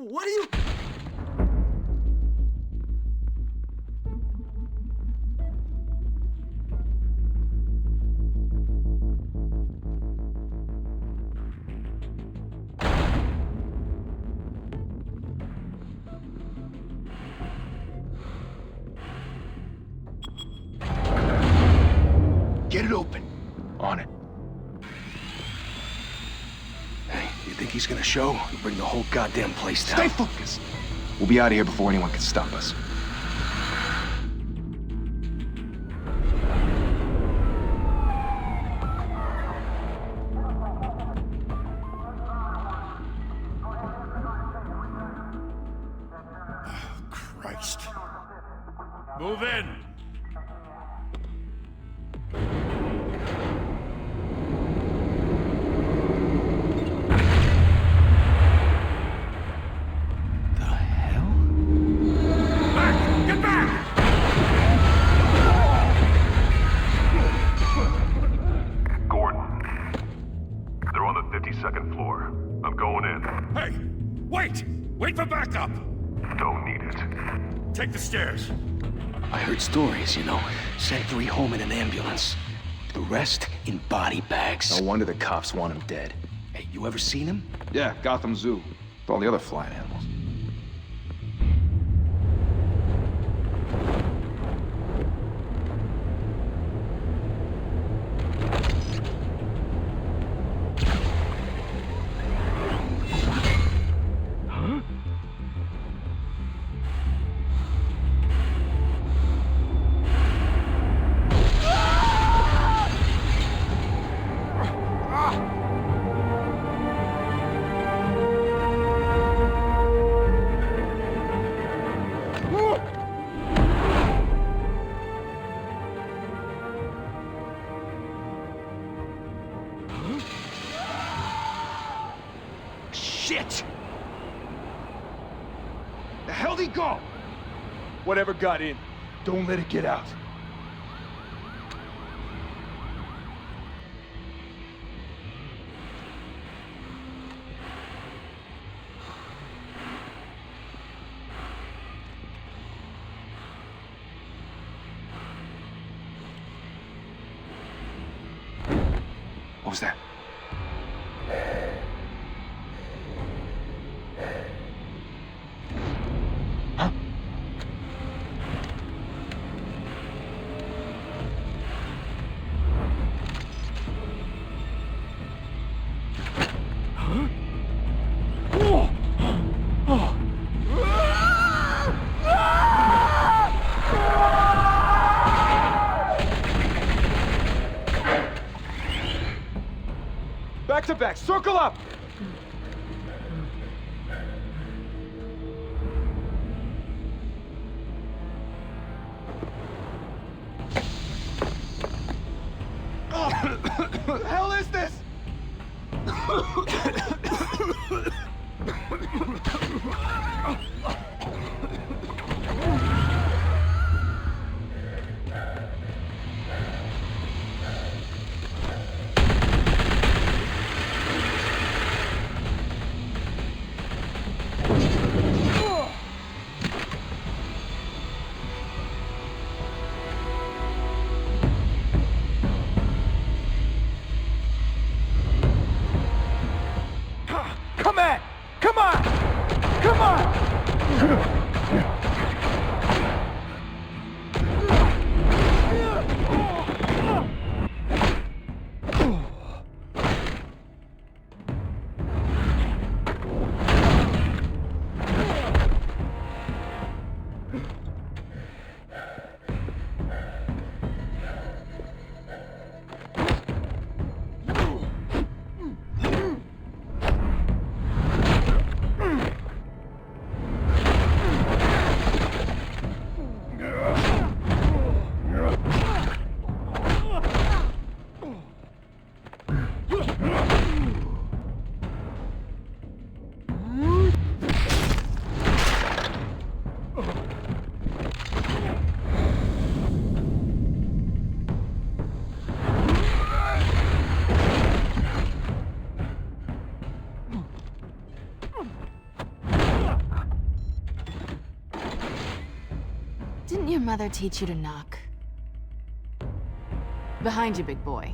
What are you... Get it open. On it. Hey, you think he's gonna show? He'll bring the whole goddamn place down. Stay focused. We'll be out of here before anyone can stop us. Christ. Move in! The hell? Back! Get back! Gordon. They're on the 52nd floor. I'm going in. Hey! Wait! Wait for backup! Don't need it. Take the stairs. I heard stories, you know. Sent 3 home in an ambulance. The rest in body bags. No wonder the cops want him dead. Hey, you ever seen him? Yeah, Gotham Zoo. With all the other flying animals. Shit! The hell'd he go? Whatever got in, don't let it get out. What was that? Huh? Huh? Oh! Oh! Back to back, circle up! What the hell is this? Come on! Come on! Come on! father teach you to knock? Behind you, big boy.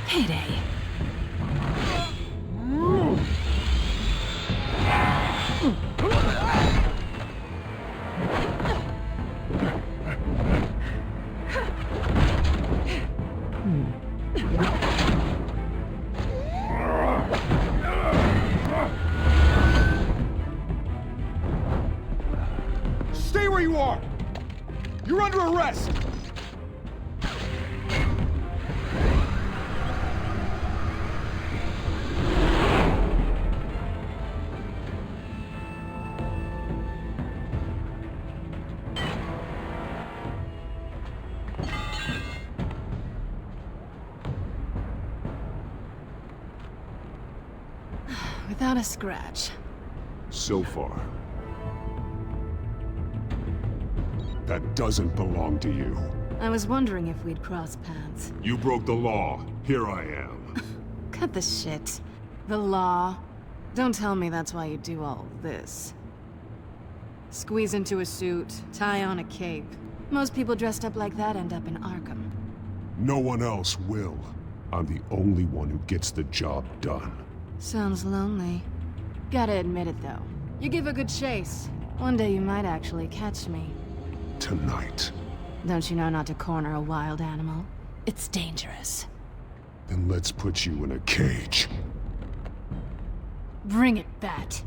Payday. Stay where you are! You're under arrest! Without a scratch. So far. That doesn't belong to you. I was wondering if we'd cross paths. You broke the law. Here I am. Cut the shit. The law. Don't tell me that's why you do all this. Squeeze into a suit, tie on a cape. Most people dressed up like that end up in Arkham. No one else will. I'm the only one who gets the job done. Sounds lonely. Gotta admit it, though. You give a good chase. One day you might actually catch me. Tonight. Don't you know not to corner a wild animal? It's dangerous. Then let's put you in a cage. Bring it, Bat.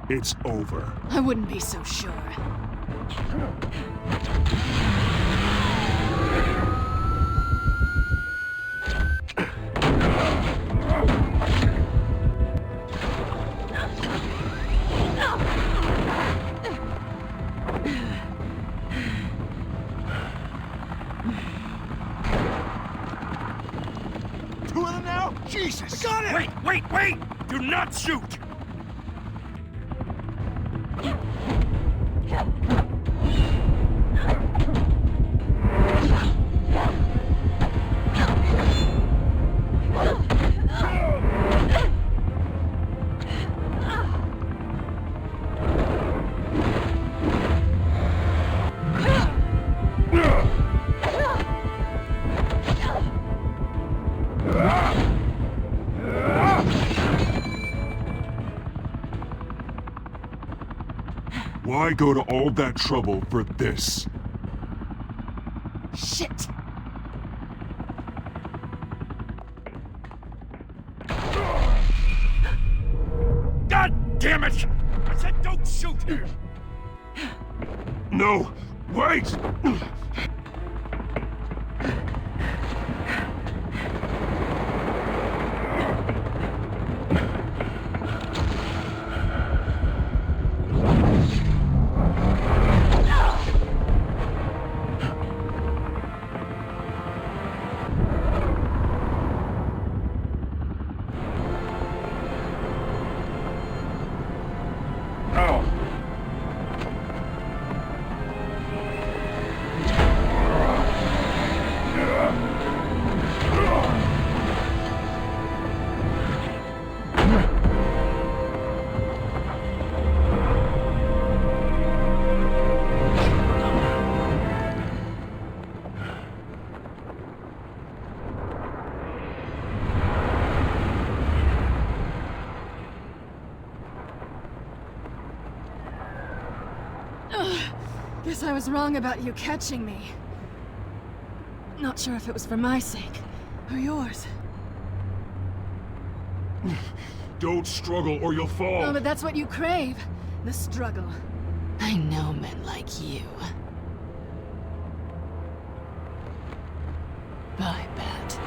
It's over. I wouldn't be so sure. Two of them now? Jesus! Got it! Wait! Do not shoot! Why go to all that trouble for this? Shit! God damn it! I said don't shoot! No! Wait! Guess I was wrong about you catching me. Not sure if it was for my sake, or yours. Don't struggle or you'll fall. Oh, but that's what you crave. The struggle. I know men like you. I bet.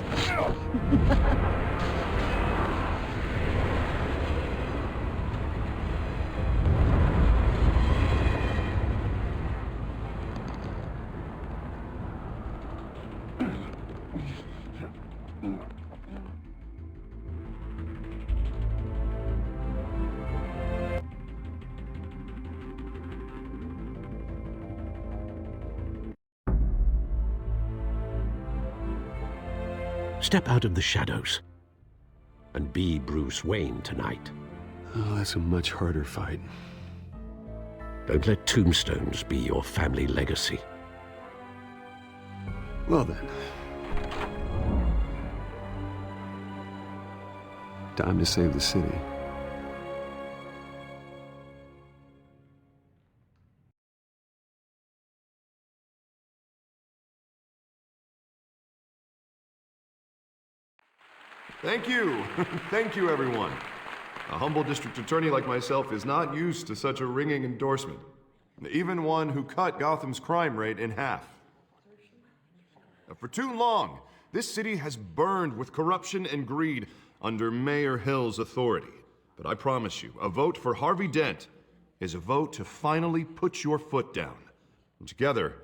Step out of the shadows and be Bruce Wayne tonight. Oh, that's a much harder fight. Don't let tombstones be your family legacy. Well then. Time to save the city. Thank you. Thank you, everyone. A humble district attorney like myself is not used to such a ringing endorsement. Even one who cut Gotham's crime rate in half. For too long, this city has burned with corruption and greed under Mayor Hill's authority. But I promise you, a vote for Harvey Dent is a vote to finally put your foot down. And together,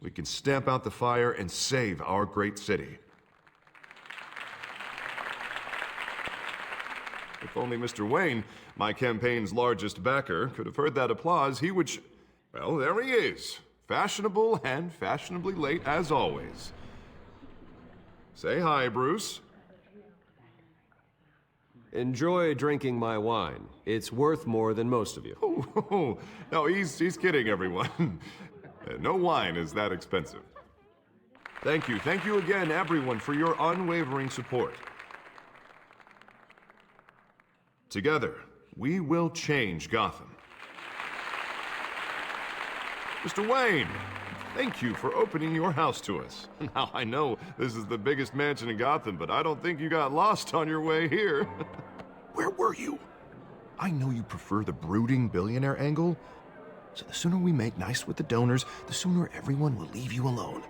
we can stamp out the fire and save our great city. If only Mr. Wayne, my campaign's largest backer, could have heard that applause, he would well, there he is. Fashionable and fashionably late as always. Say hi, Bruce. Enjoy drinking my wine. It's worth more than most of you. Oh, no, he's kidding, everyone. No wine is that expensive. Thank you again, everyone, for your unwavering support. Together, we will change Gotham. Mr. Wayne, thank you for opening your house to us. Now, I know this is the biggest mansion in Gotham, but I don't think you got lost on your way here. Where were you? I know you prefer the brooding billionaire angle, so the sooner we make nice with the donors, the sooner everyone will leave you alone.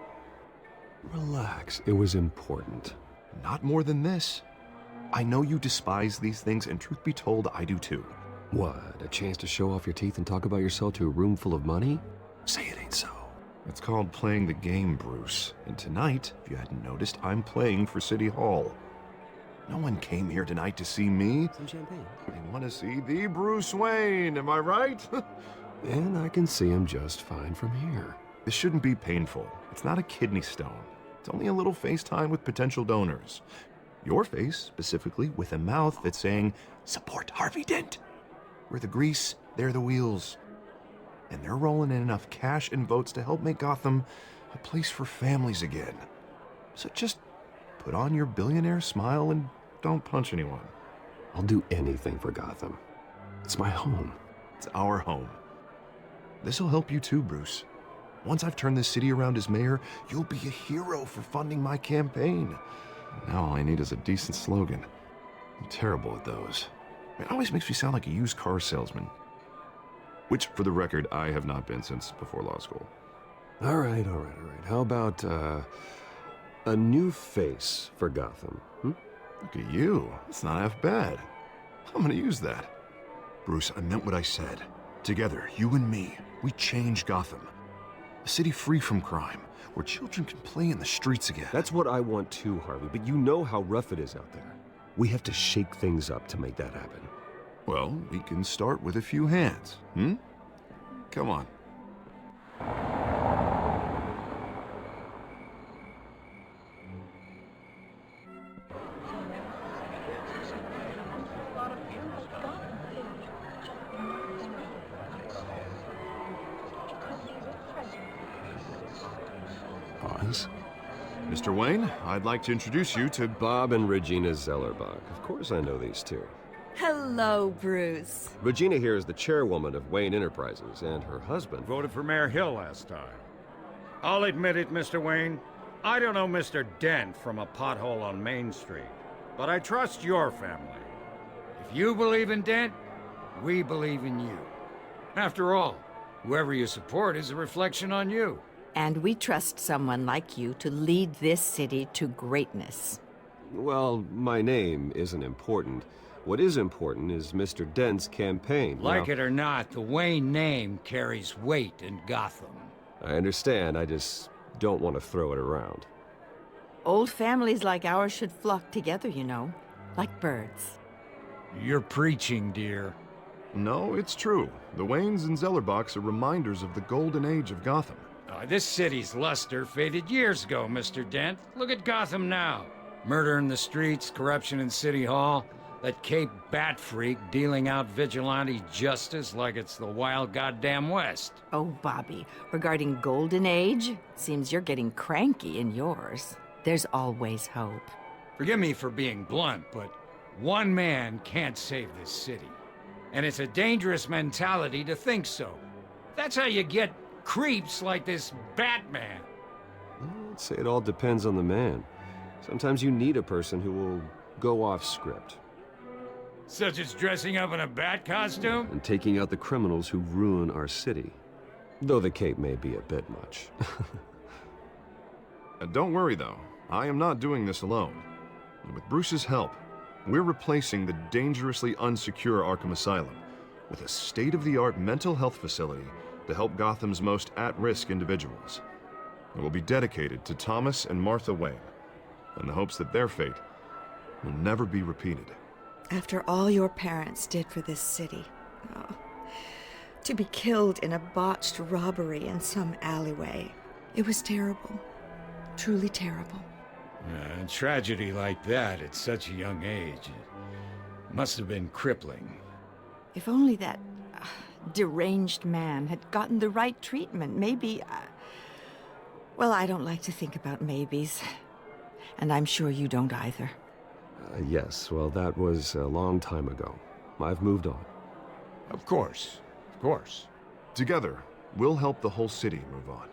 Relax, it was important. Not more than this. I know you despise these things, and truth be told, I do too. What, a chance to show off your teeth and talk about yourself to a room full of money? Say it ain't so. It's called playing the game, Bruce. And tonight, if you hadn't noticed, I'm playing for City Hall. No one came here tonight to see me. Some champagne. They want to see the Bruce Wayne, am I right? And I can see him just fine from here. This shouldn't be painful. It's not a kidney stone. It's only a little FaceTime with potential donors. Your face, specifically, with a mouth that's saying, support Harvey Dent. We're the grease, they're the wheels. And they're rolling in enough cash and votes to help make Gotham a place for families again. So just put on your billionaire smile and don't punch anyone. I'll do anything for Gotham. It's my home. It's our home. This'll help you too, Bruce. Once I've turned this city around as mayor, you'll be a hero for funding my campaign. Now all I need is a decent slogan. I'm terrible at those. It always makes me sound like a used car salesman. Which, for the record, I have not been since before law school. All right. How about, a new face for Gotham, Look at you. It's not half bad. I'm gonna use that. Bruce, I meant what I said. Together, you and me, we change Gotham. A city free from crime, where children can play in the streets again. That's what I want too, Harvey, but you know how rough it is out there. We have to shake things up to make that happen. Well, we can start with a few hands, Come on. Pause. Mr. Wayne, I'd like to introduce you to Bob and Regina Zellerbach. Of course I know these two. Hello, Bruce. Regina here is the chairwoman of Wayne Enterprises, and her husband... Voted for Mayor Hill last time. I'll admit it, Mr. Wayne. I don't know Mr. Dent from a pothole on Main Street, but I trust your family. If you believe in Dent, we believe in you. After all, whoever you support is a reflection on you. And we trust someone like you to lead this city to greatness. Well, my name isn't important. What is important is Mr. Dent's campaign. Like it or not, the Wayne name carries weight in Gotham. I understand, I just don't want to throw it around. Old families like ours should flock together, you know, like birds. You're preaching, dear. No, it's true. The Waynes and Zellerbachs are reminders of the golden age of Gotham. This city's luster faded years ago, Mr. Dent. Look at Gotham now. Murder in the streets, corruption in City Hall, that Cape Bat freak dealing out vigilante justice like it's the wild goddamn West. Oh, Bobby, regarding Golden Age, seems you're getting cranky in yours. There's always hope. Forgive me for being blunt, but one man can't save this city. And it's a dangerous mentality to think so. That's how you get creeps like this Batman. I'd say it all depends on the man. Sometimes you need a person who will go off script. Such as dressing up in a bat costume? And taking out the criminals who ruin our city. Though the cape may be a bit much. Don't worry, though. I am not doing this alone. And with Bruce's help, we're replacing the dangerously unsecure Arkham Asylum with a state-of-the-art mental health facility to help Gotham's most at-risk individuals. It will be dedicated to Thomas and Martha Wayne, in the hopes that their fate will never be repeated. After all your parents did for this city, to be killed in a botched robbery in some alleyway, it was terrible. Truly terrible. A tragedy like that at such a young age must have been crippling. If only that deranged man had gotten the right treatment, maybe... well, I don't like to think about maybes. And I'm sure you don't either. Yes, well, that was a long time ago. I've moved on. Of course. Of course. Together, we'll help the whole city move on.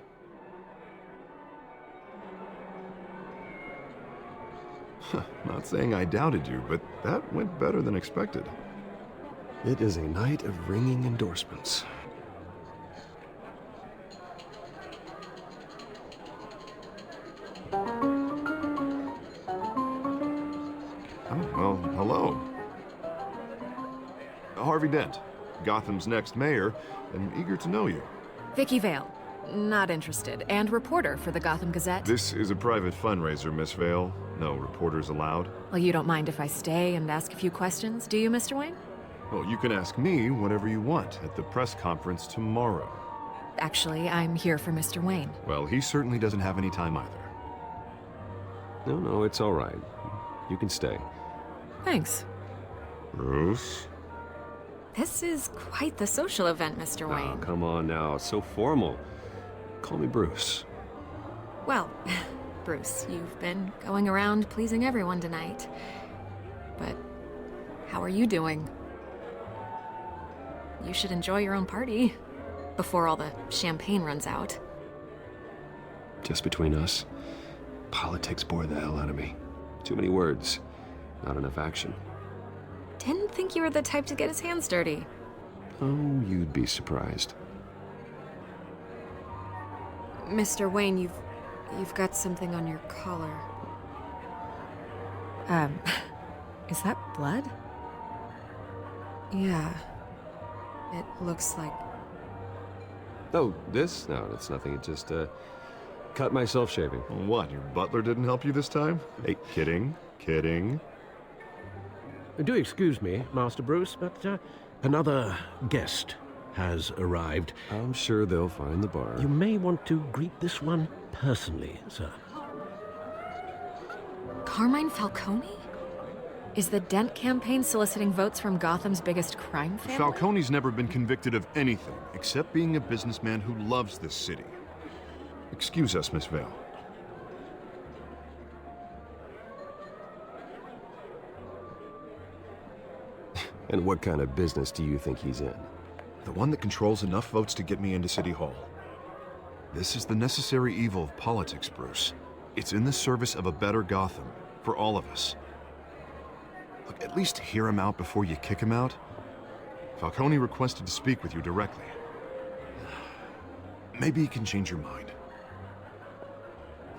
Not saying I doubted you, but that went better than expected. It is a night of ringing endorsements. Well, hello. Harvey Dent, Gotham's next mayor, and eager to know you. Vicky Vale. Not interested. And reporter for the Gotham Gazette. This is a private fundraiser, Miss Vale. No reporters allowed. Well, you don't mind if I stay and ask a few questions, do you, Mr. Wayne? Well, you can ask me whatever you want at the press conference tomorrow. Actually, I'm here for Mr. Wayne. Well, he certainly doesn't have any time either. No, it's all right. You can stay. Thanks. Bruce? This is quite the social event, Mr. Wayne. Oh, come on now. It's so formal. Call me Bruce. Well, Bruce, you've been going around pleasing everyone tonight. But how are you doing? You should enjoy your own party before all the champagne runs out. Just between us, politics bore the hell out of me. Too many words, not enough action. Didn't think you were the type to get his hands dirty. Oh, you'd be surprised. Mr. Wayne, you've got something on your collar. Is that blood? Yeah. It looks like... Oh, this? No, it's nothing. It just, cut myself shaving. What, your butler didn't help you this time? Hey, kidding. Do excuse me, Master Bruce, but another guest has arrived. I'm sure they'll find the bar. You may want to greet this one personally, sir. Carmine Falcone? Is the Dent campaign soliciting votes from Gotham's biggest crime family? Falcone's never been convicted of anything except being a businessman who loves this city. Excuse us, Miss Vale. And what kind of business do you think he's in? The one that controls enough votes to get me into City Hall. This is the necessary evil of politics, Bruce. It's in the service of a better Gotham, for all of us. Look, at least hear him out before you kick him out. Falcone requested to speak with you directly. Maybe he can change your mind.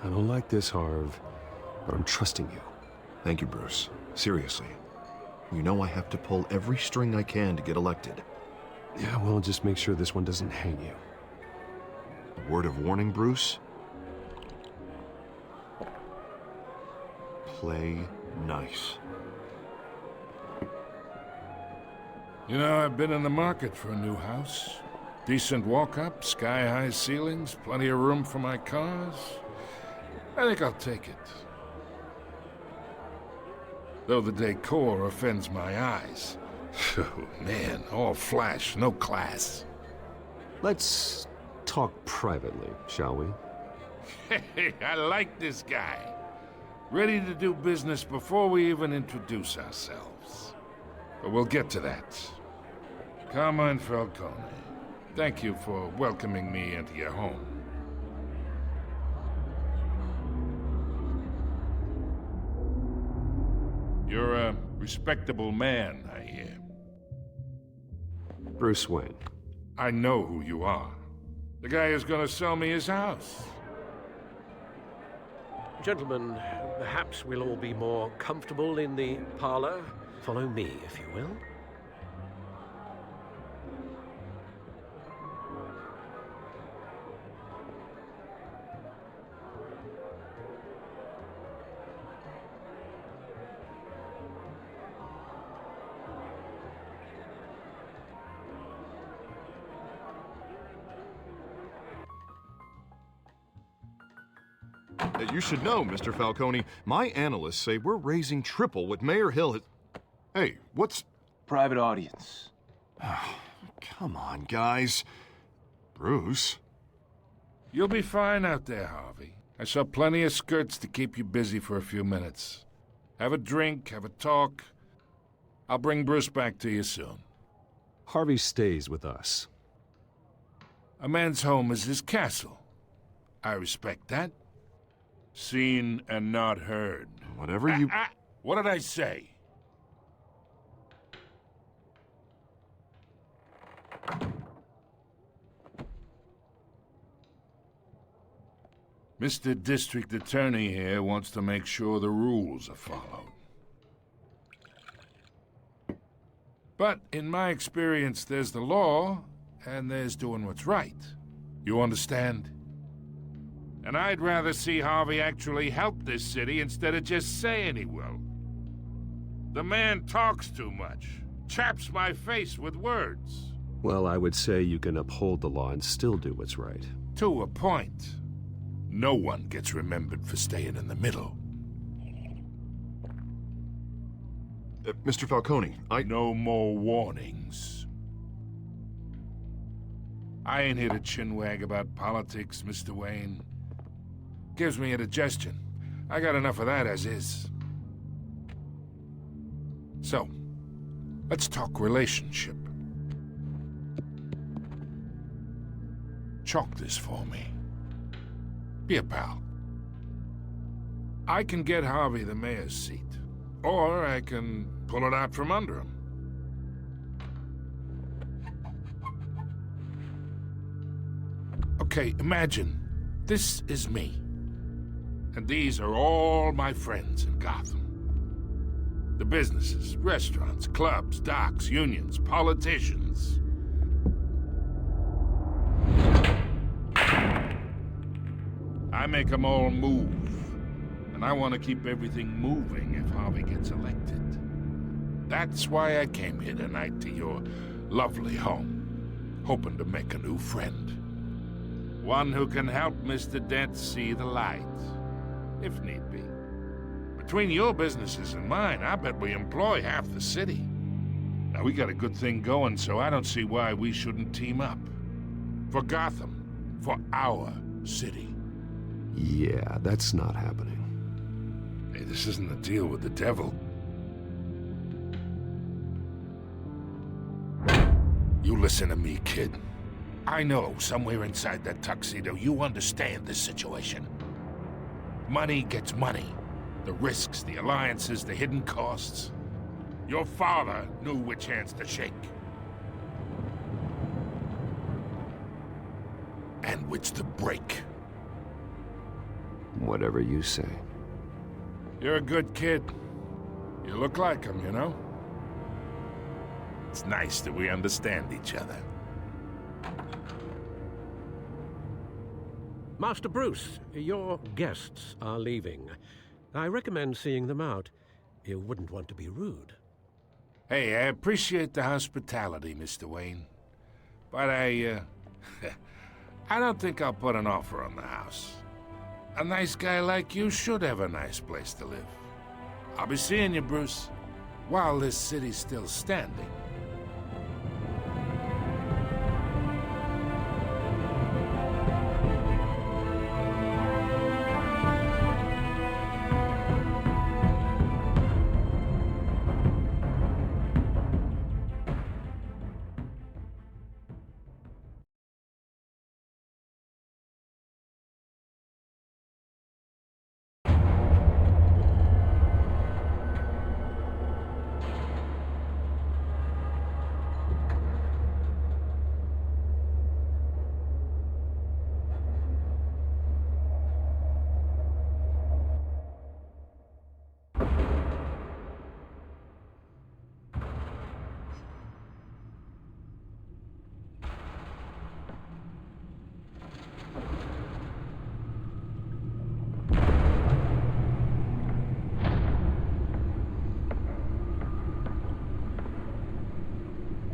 I don't like this, Harv, but I'm trusting you. Thank you, Bruce. Seriously. You know I have to pull every string I can to get elected. Yeah, well, just make sure this one doesn't hang you. A word of warning, Bruce? Play nice. You know, I've been in the market for a new house. Decent walk-up, sky-high ceilings, plenty of room for my cars. I think I'll take it. Though the decor offends my eyes. Oh, man, all flash, no class. Let's talk privately, shall we? Hey, I like this guy. Ready to do business before we even introduce ourselves. But we'll get to that. Carmine Falcone, thank you for welcoming me into your home. You're a respectable man, I hear. Bruce Wayne. I know who you are. The guy who's gonna sell me his house. Gentlemen, perhaps we'll all be more comfortable in the parlor. Follow me, if you will. You should know, Mr. Falcone, my analysts say we're raising triple what Mayor Hill has... Hey, what's... Private audience. Come on, guys. Bruce? You'll be fine out there, Harvey. I saw plenty of skirts to keep you busy for a few minutes. Have a drink, have a talk. I'll bring Bruce back to you soon. Harvey stays with us. A man's home is his castle. I respect that. Seen and not heard. Whatever you... What did I say? Mr. District Attorney here wants to make sure the rules are followed. But in my experience, there's the law, and there's doing what's right. You understand? And I'd rather see Harvey actually help this city instead of just saying he will. The man talks too much, chaps my face with words. Well, I would say you can uphold the law and still do what's right. To a point. No one gets remembered for staying in the middle. Mr. Falcone, No more warnings. I ain't here to chinwag about politics, Mr. Wayne. Gives me indigestion. I got enough of that as is. So, let's talk relationship. Chalk this for me. Be a pal. I can get Harvey the mayor's seat, or I can pull it out from under him. Okay, imagine this is me. And these are all my friends in Gotham. The businesses, restaurants, clubs, docks, unions, politicians. I make them all move. And I want to keep everything moving if Harvey gets elected. That's why I came here tonight to your lovely home, hoping to make a new friend. One who can help Mr. Dent see the light. If need be. Between your businesses and mine, I bet we employ half the city. Now, we got a good thing going, so I don't see why we shouldn't team up. For Gotham. For our city. Yeah, that's not happening. Hey, this isn't a deal with the devil. You listen to me, kid. I know somewhere inside that tuxedo you understand this situation. Money gets money. The risks, the alliances, the hidden costs. Your father knew which hands to shake. And which to break. Whatever you say. You're a good kid. You look like him, you know? It's nice that we understand each other. Master Bruce, your guests are leaving. I recommend seeing them out. You wouldn't want to be rude. Hey, I appreciate the hospitality, Mr. Wayne. But I don't think I'll put an offer on the house. A nice guy like you should have a nice place to live. I'll be seeing you, Bruce, while this city's still standing.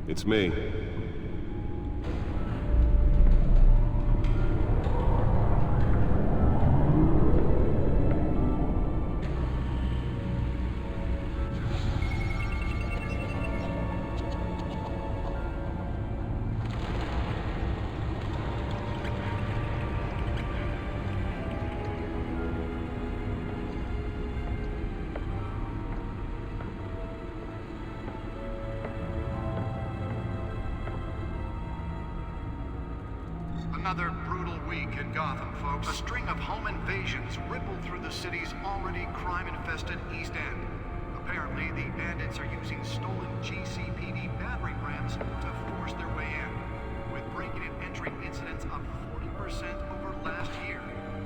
It's me. Another brutal week in Gotham, folks. A string of home invasions rippled through the city's already crime-infested East End. Apparently, the bandits are using stolen GCPD battering rams to force their way in, with breaking and entering incidents up 40% over last year.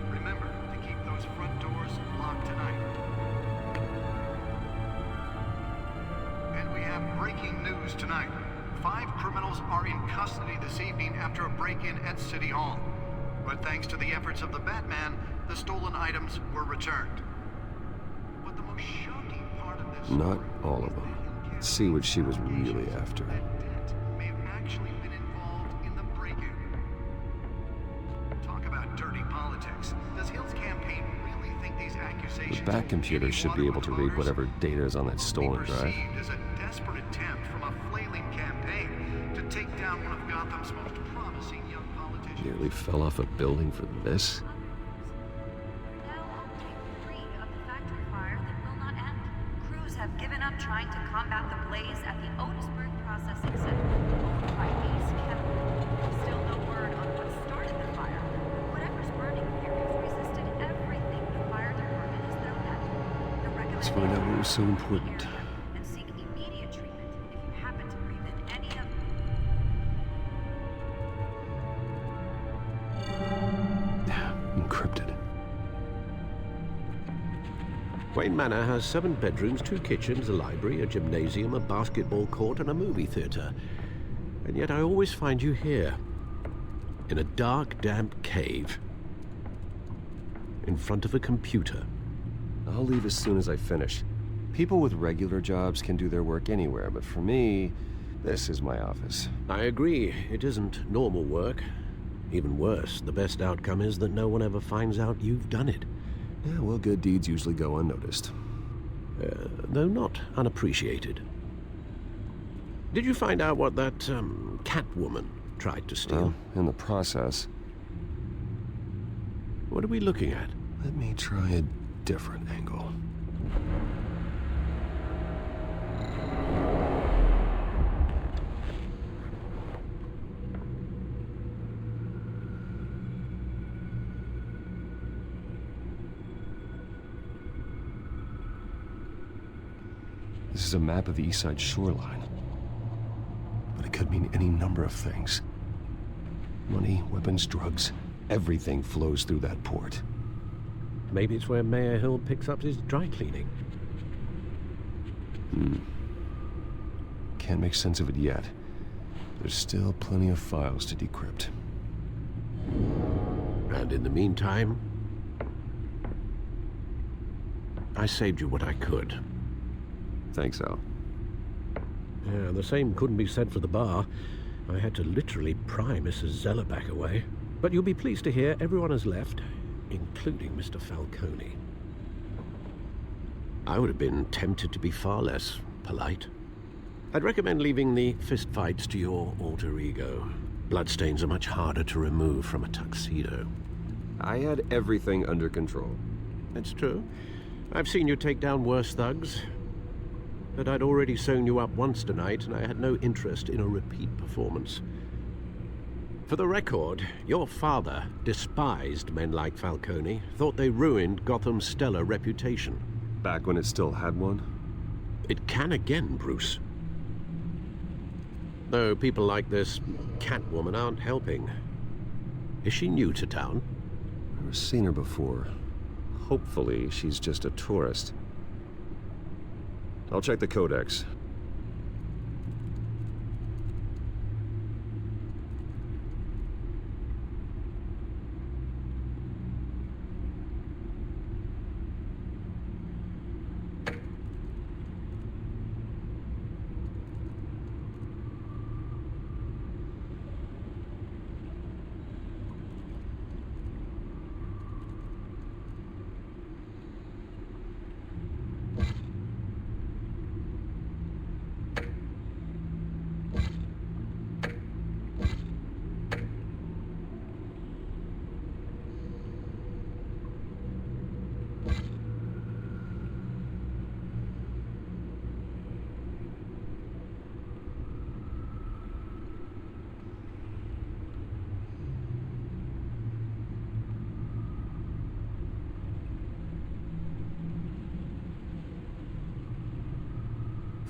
Remember to keep those front doors locked tonight. And we have breaking news tonight. 5 criminals are in custody this evening after a break-in at City Hall. But thanks to the efforts of the Batman, the stolen items were returned. But the most shocking part of this... Not all of them. Let's see what she was really after. may have actually been involved in the break-in. Talk about dirty politics. Does Hill's campaign really think these accusations... The back computer should be able to read whatever data is on that stolen drive. ...perceived as a desperate attempt from a flailing campaign to take down one of Gotham's most promising young politicians. Nearly fell off a building for this? Have given up trying to combat the blaze at the Otisburg Processing Center, owned by Ace Chemical. Still no word on what started the fire. Whatever's burning here has resisted everything the fire department has thrown at it. Let's find out what was so important. And seek immediate treatment if you happen to breathe in any of Encrypted. Wayne Manor has 7 bedrooms, 2 kitchens, a library, a gymnasium, a basketball court, and a movie theater. And yet I always find you here, in a dark, damp cave, in front of a computer. I'll leave as soon as I finish. People with regular jobs can do their work anywhere, but for me, this is my office. I agree. It isn't normal work. Even worse, the best outcome is that no one ever finds out you've done it. Yeah, well, good deeds usually go unnoticed. Though not unappreciated. Did you find out what that, Catwoman tried to steal? Well, in the process. What are we looking at? Let me try a different angle. This is a map of the East Side shoreline. But it could mean any number of things. Money, weapons, drugs, everything flows through that port. Maybe it's where Mayor Hill picks up his dry cleaning. Can't make sense of it yet. There's still plenty of files to decrypt. And in the meantime, I saved you what I could. Thanks, Al. Yeah, the same couldn't be said for the bar. I had to literally pry Mrs. Zeller back away. But you'll be pleased to hear everyone has left, including Mr. Falcone. I would have been tempted to be far less polite. I'd recommend leaving the fistfights to your alter ego. Bloodstains are much harder to remove from a tuxedo. I had everything under control. That's true. I've seen you take down worse thugs. But I'd already sewn you up once tonight, and I had no interest in a repeat performance. For the record, your father despised men like Falcone, thought they ruined Gotham's stellar reputation. Back when it still had one? It can again, Bruce. Though people like this Catwoman aren't helping. Is she new to town? I've never seen her before. Hopefully, she's just a tourist. I'll check the codex.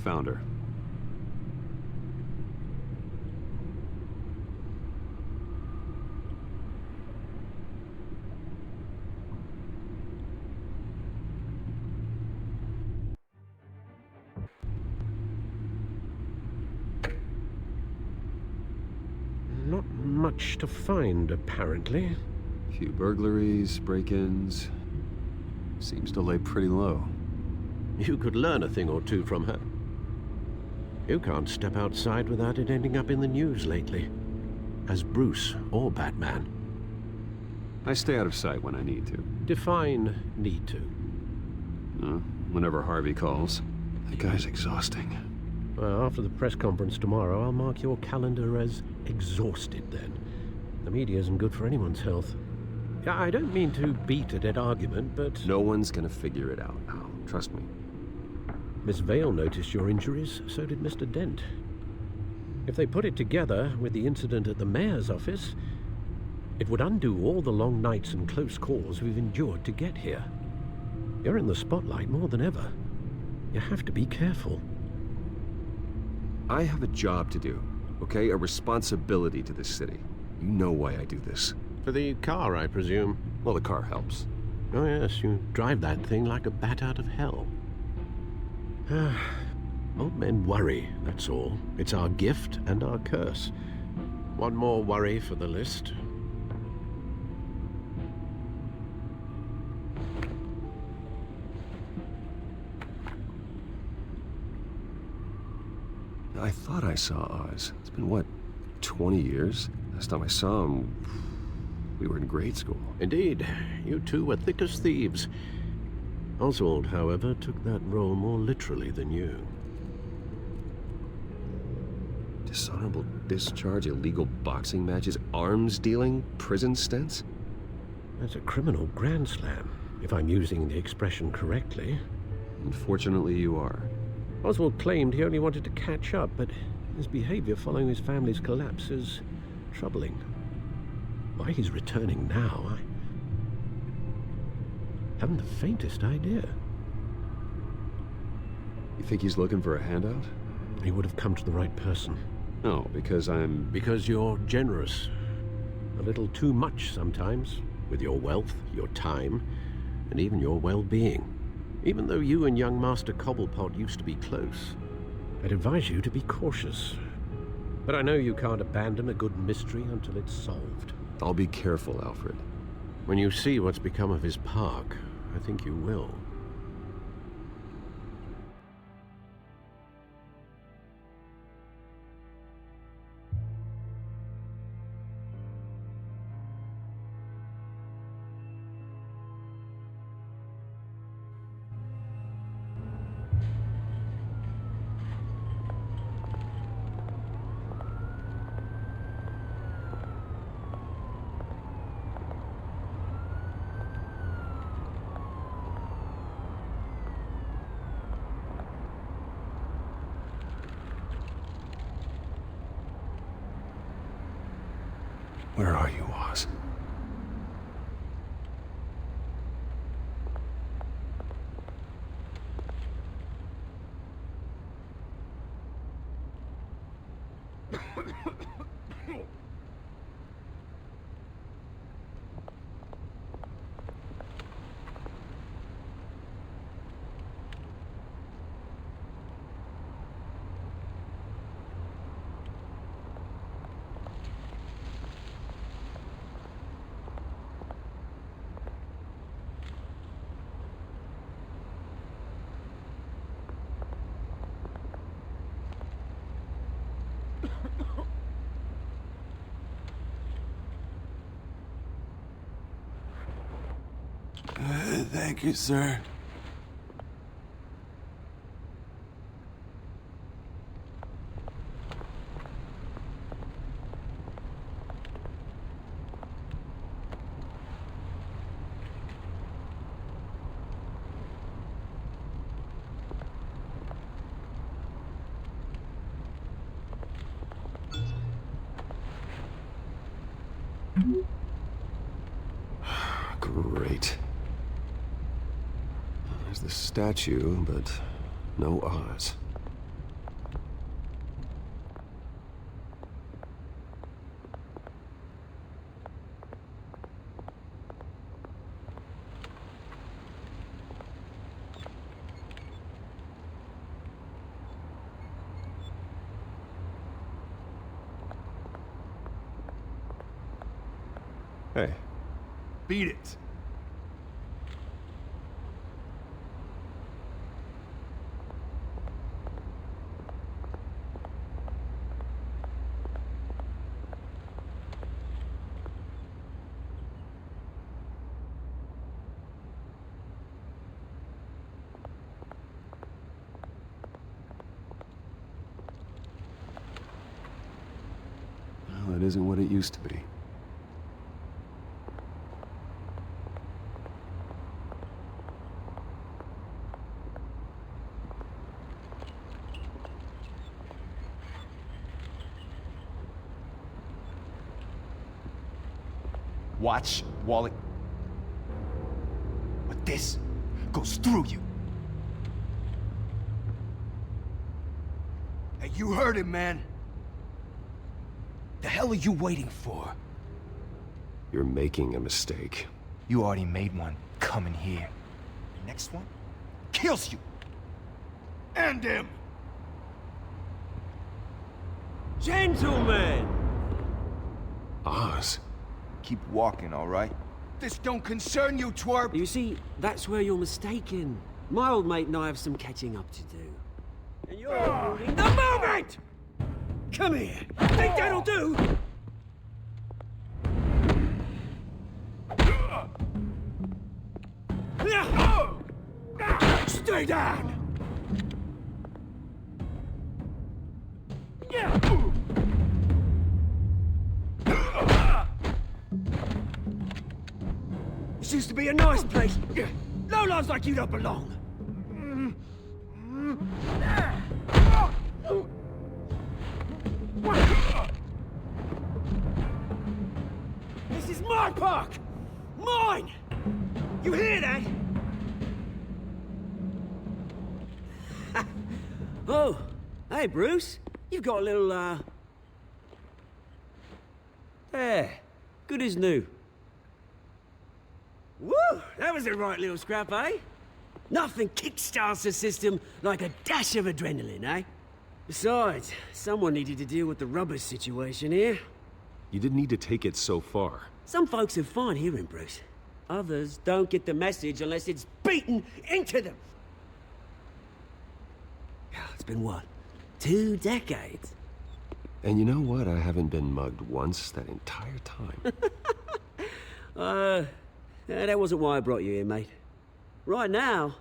Found her. Not much to find, apparently. Few burglaries, break-ins. Seems to lay pretty low. You could learn a thing or two from her. You can't step outside without it ending up in the news lately. As Bruce or Batman. I stay out of sight when I need to. Define need to. Whenever Harvey calls. That guy's exhausting. Well, after the press conference tomorrow, I'll mark your calendar as exhausted then. The media isn't good for anyone's health. I don't mean to beat a dead argument, but... No one's gonna figure it out, Al. Trust me. Miss Vale noticed your injuries, so did Mr. Dent. If they put it together with the incident at the mayor's office, it would undo all the long nights and close calls we've endured to get here. You're in the spotlight more than ever. You have to be careful. I have a job to do, okay? A responsibility to this city. You know why I do this. For the car, I presume? Well, the car helps. Oh yes, you drive that thing like a bat out of hell. Old men worry, that's all. It's our gift and our curse. One more worry for the list. I thought I saw Oz. It's been, what, 20 years? Last time I saw him, we were in grade school. Indeed. You two were thick as thieves. Oswald, however, took that role more literally than you. Dishonorable discharge, illegal boxing matches, arms dealing, prison stints? That's a criminal grand slam, if I'm using the expression correctly. Unfortunately, you are. Oswald claimed he only wanted to catch up, but his behavior following his family's collapse is troubling. Why he's returning now, I haven't the faintest idea. You think he's looking for a handout? He would have come to the right person. No, because I'm... Because you're generous. A little too much sometimes, with your wealth, your time, and even your well-being. Even though you and young Master Cobblepot used to be close, I'd advise you to be cautious. But I know you can't abandon a good mystery until it's solved. I'll be careful, Alfred. When you see what's become of his park, I think you will. Where are you, Oz? Thank you, sir. Great. There's the statue, but no Oz. Hey. Beat it. Well, it isn't what it used to be. Watch, Wally. But this goes through you. Hey, you heard him, man. The hell are you waiting for? You're making a mistake. You already made one coming here. The next one kills you. And him. Gentlemen! Oz. Keep walking, all right? This don't concern you, twerp! You see, that's where you're mistaken. My old mate and I have some catching up to do. And you're ruining the moment! Come here! Think that'll do? Stay down! This used to be a nice place. Lowlifes like you don't belong. This is my park! Mine! You hear that? Oh, hey, Bruce. You've got a little, There. Good as new. Woo! That was a right little scrap, eh? Nothing kickstarts the system like a dash of adrenaline, eh? Besides, someone needed to deal with the rubber situation here. You didn't need to take it so far. Some folks are fine hearing, Bruce. Others don't get the message unless it's beaten into them. It's been what? 2 decades? And you know what? I haven't been mugged once that entire time. That wasn't why I brought you here, mate. Right now,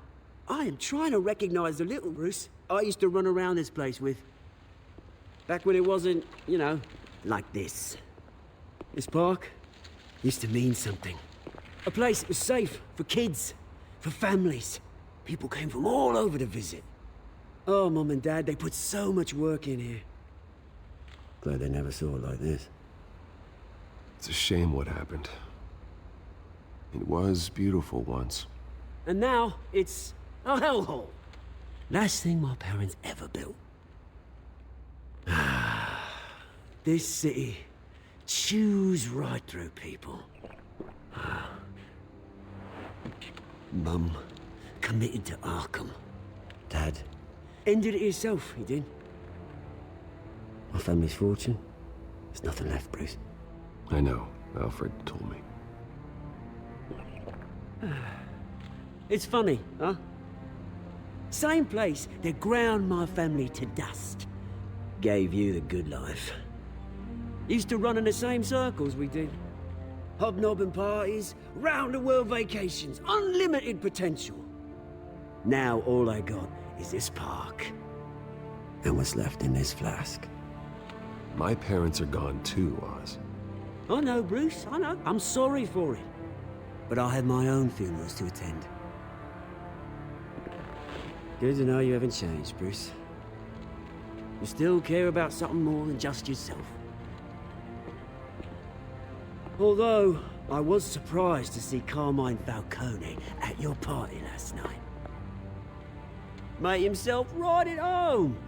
I am trying to recognize the little Bruce I used to run around this place with. Back when it wasn't, you know, like this. This park used to mean something. A place that was safe for kids, for families. People came from all over to visit. Oh, Mum and Dad, they put so much work in here. Glad they never saw it like this. It's a shame what happened. It was beautiful once. And now, it's a hellhole. Last thing my parents ever built. This city chews right through people. Mum committed to Arkham. Dad ended it himself, he did. My family's fortune, there's nothing left, Bruce. I know. Alfred told me. It's funny, huh? Same place that ground my family to dust. Gave you the good life. Used to run in the same circles we did. Hobnobbing parties, round-the-world vacations, unlimited potential. Now all I got is this park. And what's left in this flask. My parents are gone too, Oz. I know, Bruce, I know. I'm sorry for it. But I have my own funerals to attend. Good to know you haven't changed, Bruce. You still care about something more than just yourself. Although, I was surprised to see Carmine Falcone at your party last night. Made himself right at home.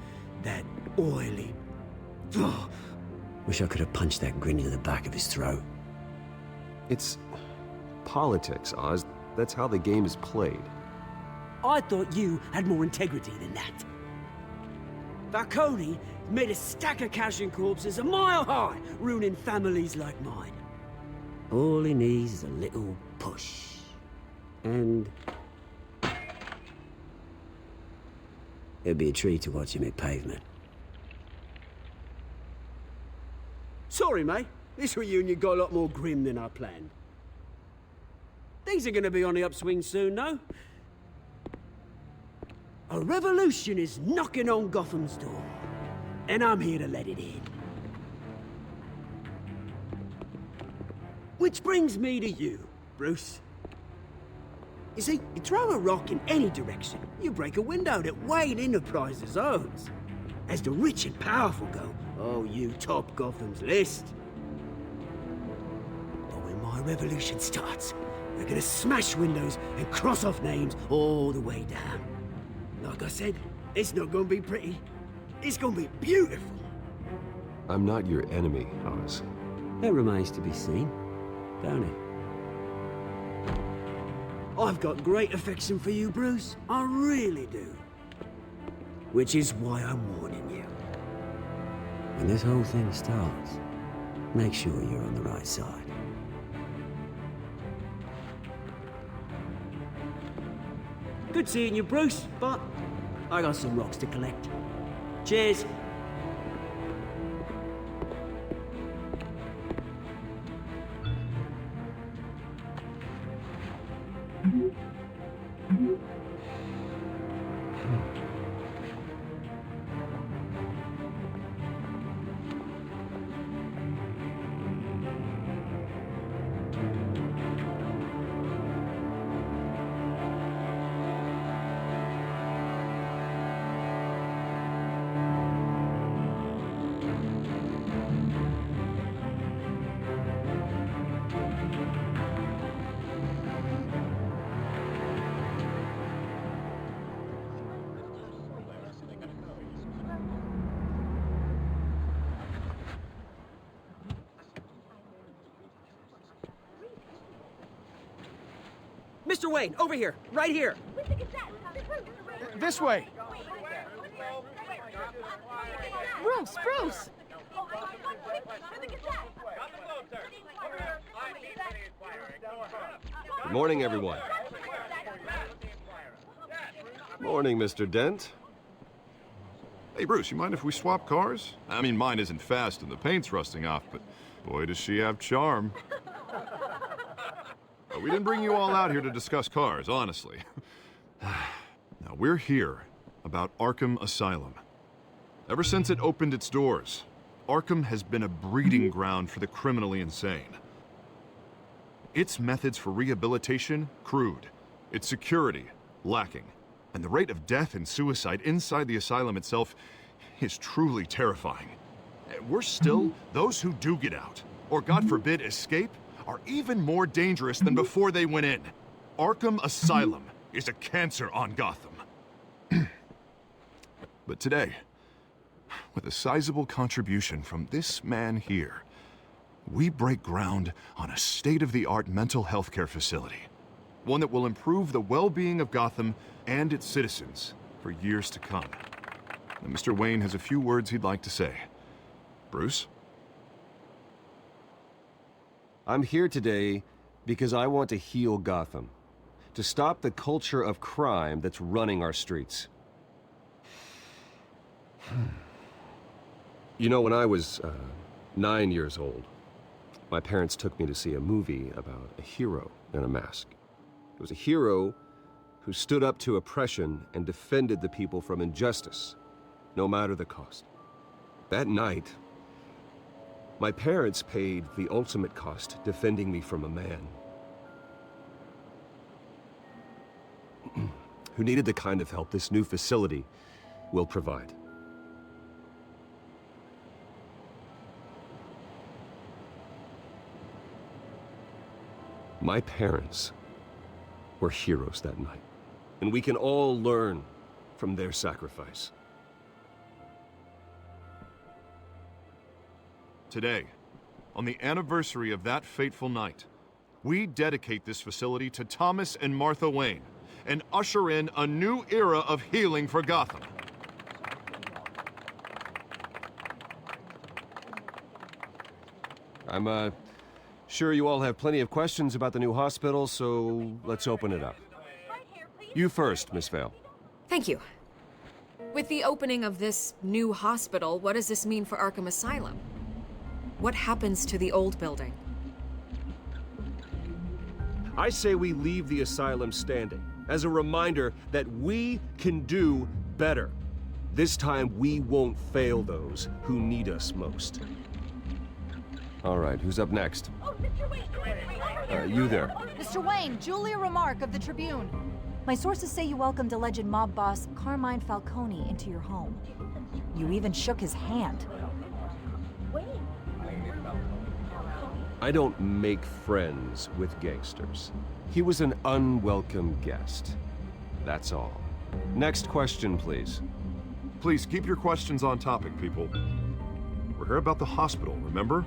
That oily... Oh, wish I could have punched that grin into the back of his throat. It's politics, Oz. That's how the game is played. I thought you had more integrity than that. Falcone made a stack of cash and corpses a mile high, ruining families like mine. All he needs is a little push. And... it'd be a treat to watch him hit pavement. Sorry, mate. This reunion got a lot more grim than I planned. Things are gonna be on the upswing soon, though. A revolution is knocking on Gotham's door, and I'm here to let it in. Which brings me to you, Bruce. You see, you throw a rock in any direction, you break a window that Wayne Enterprises owns. As the rich and powerful go, oh, you top Gotham's list. But when my revolution starts, we're gonna smash windows and cross off names all the way down. Like I said, it's not gonna be pretty. It's gonna be beautiful. I'm not your enemy, Oz. That remains to be seen, don't it? I've got great affection for you, Bruce. I really do. Which is why I'm warning you. When this whole thing starts, make sure you're on the right side. Good seeing you, Bruce, but I got some rocks to collect. Cheers. Mr. Wayne, over here, right here. This way. Bruce! Good morning, everyone. Morning, Mr. Dent. Hey, Bruce, you mind if we swap cars? I mean, mine isn't fast and the paint's rusting off, but boy, does she have charm. We didn't bring you all out here to discuss cars, honestly. Now, we're here about Arkham Asylum. Ever since it opened its doors, Arkham has been a breeding ground for the criminally insane. Its methods for rehabilitation, crude. Its security, lacking. And the rate of death and suicide inside the asylum itself is truly terrifying. Worse still, those who do get out, or God forbid escape, are even more dangerous than before they went in. Arkham Asylum is a cancer on Gotham. But today, with a sizable contribution from this man here, we break ground on a state-of-the-art mental health care facility. One that will improve the well-being of Gotham and its citizens for years to come. And Mr. Wayne has a few words he'd like to say. Bruce? I'm here today because I want to heal Gotham, to stop the culture of crime that's running our streets. You know, when I was 9 years old, my parents took me to see a movie about a hero in a mask. It was a hero who stood up to oppression and defended the people from injustice, no matter the cost. That night, my parents paid the ultimate cost defending me from a man who needed the kind of help this new facility will provide. My parents were heroes that night, and we can all learn from their sacrifice. Today, on the anniversary of that fateful night, we dedicate this facility to Thomas and Martha Wayne and usher in a new era of healing for Gotham. I'm sure you all have plenty of questions about the new hospital, so let's open it up. You first, Miss Vale. Thank you. With the opening of this new hospital, what does this mean for Arkham Asylum? What happens to the old building? I say we leave the asylum standing as a reminder that we can do better. This time we won't fail those who need us most. All right, who's up next? Oh, Mr. Wayne! You there. Mr. Wayne, Julia Remark of the Tribune. My sources say you welcomed alleged mob boss Carmine Falcone into your home. You even shook his hand. I don't make friends with gangsters. He was an unwelcome guest. That's all. Next question, please. Please keep your questions on topic, people. We're here about the hospital, remember?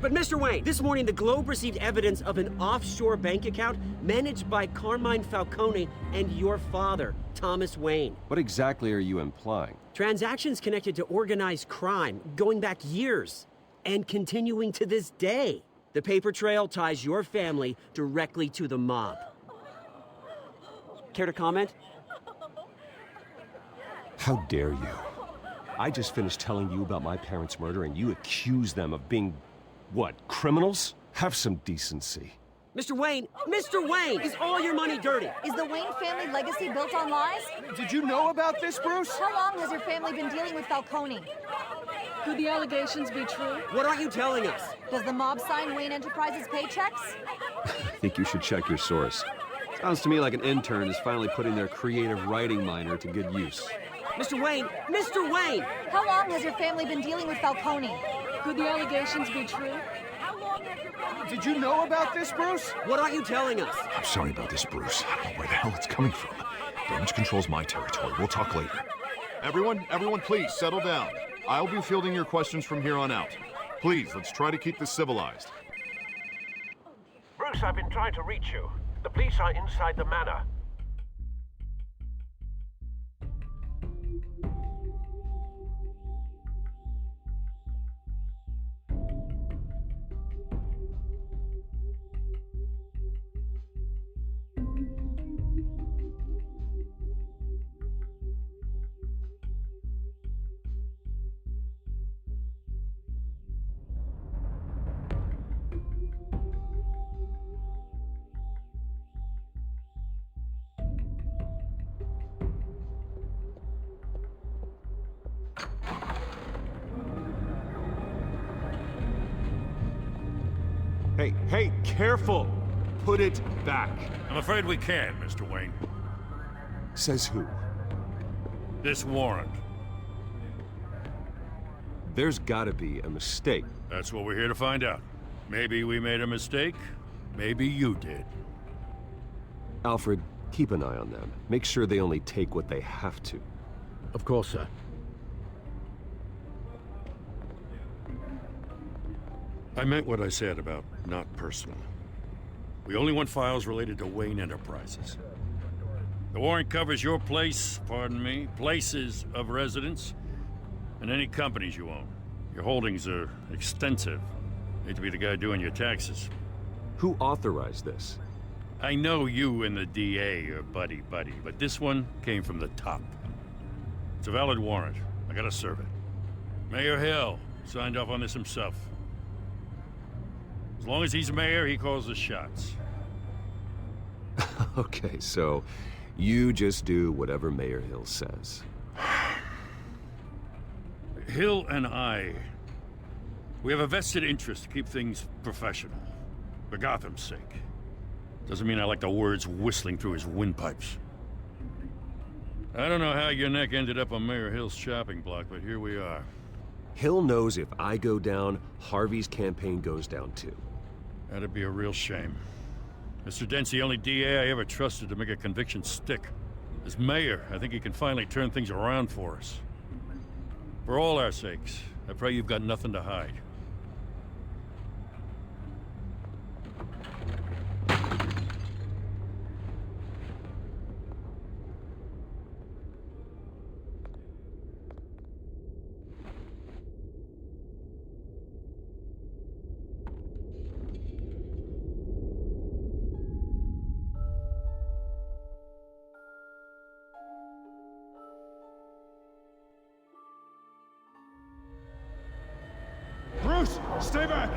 But Mr. Wayne, this morning the Globe received evidence of an offshore bank account managed by Carmine Falcone and your father, Thomas Wayne. What exactly are you implying? Transactions connected to organized crime, going back years, and continuing to this day. The paper trail ties your family directly to the mob. Care to comment? How dare you? I just finished telling you about my parents' murder and you accuse them of being, what, criminals? Have some decency. Mr. Wayne, is all your money dirty? Is the Wayne family legacy built on lies? Did you know about this, Bruce? How long has your family been dealing with Falcone? Could the allegations be true? What aren't you telling us? Does the mob sign Wayne Enterprises paychecks? I think you should check your source. Sounds to me like an intern is finally putting their creative writing minor to good use. Mr. Wayne! How long has your family been dealing with Falcone? Could the allegations be true? Did you know about this, Bruce? What aren't you telling us? I'm sorry about this, Bruce. I don't know where the hell it's coming from. Damage control's my territory. We'll talk later. Everyone, please settle down. I'll be fielding your questions from here on out. Please, let's try to keep this civilized. Bruce, I've been trying to reach you. The police are inside the manor. Hey, careful! Put it back. I'm afraid we can't, Mr. Wayne. Says who? This warrant. There's gotta be a mistake. That's what we're here to find out. Maybe we made a mistake. Maybe you did. Alfred, keep an eye on them. Make sure they only take what they have to. Of course, sir. I meant what I said about not personal. We only want files related to Wayne Enterprises. The warrant covers your place, pardon me, places of residence, and any companies you own. Your holdings are extensive. Hate to be the guy doing your taxes. Who authorized this? I know you and the DA are buddy-buddy, but this one came from the top. It's a valid warrant. I gotta serve it. Mayor Hill signed off on this himself. As long as he's mayor, he calls the shots. Okay, so you just do whatever Mayor Hill says. Hill and we have a vested interest to keep things professional. For Gotham's sake. Doesn't mean I like the words whistling through his windpipes. I don't know how your neck ended up on Mayor Hill's chopping block, but here we are. Hill knows if I go down, Harvey's campaign goes down too. That'd be a real shame. Mr. Dent's the only DA I ever trusted to make a conviction stick. As mayor, I think he can finally turn things around for us. For all our sakes, I pray you've got nothing to hide. Bruce, stay back!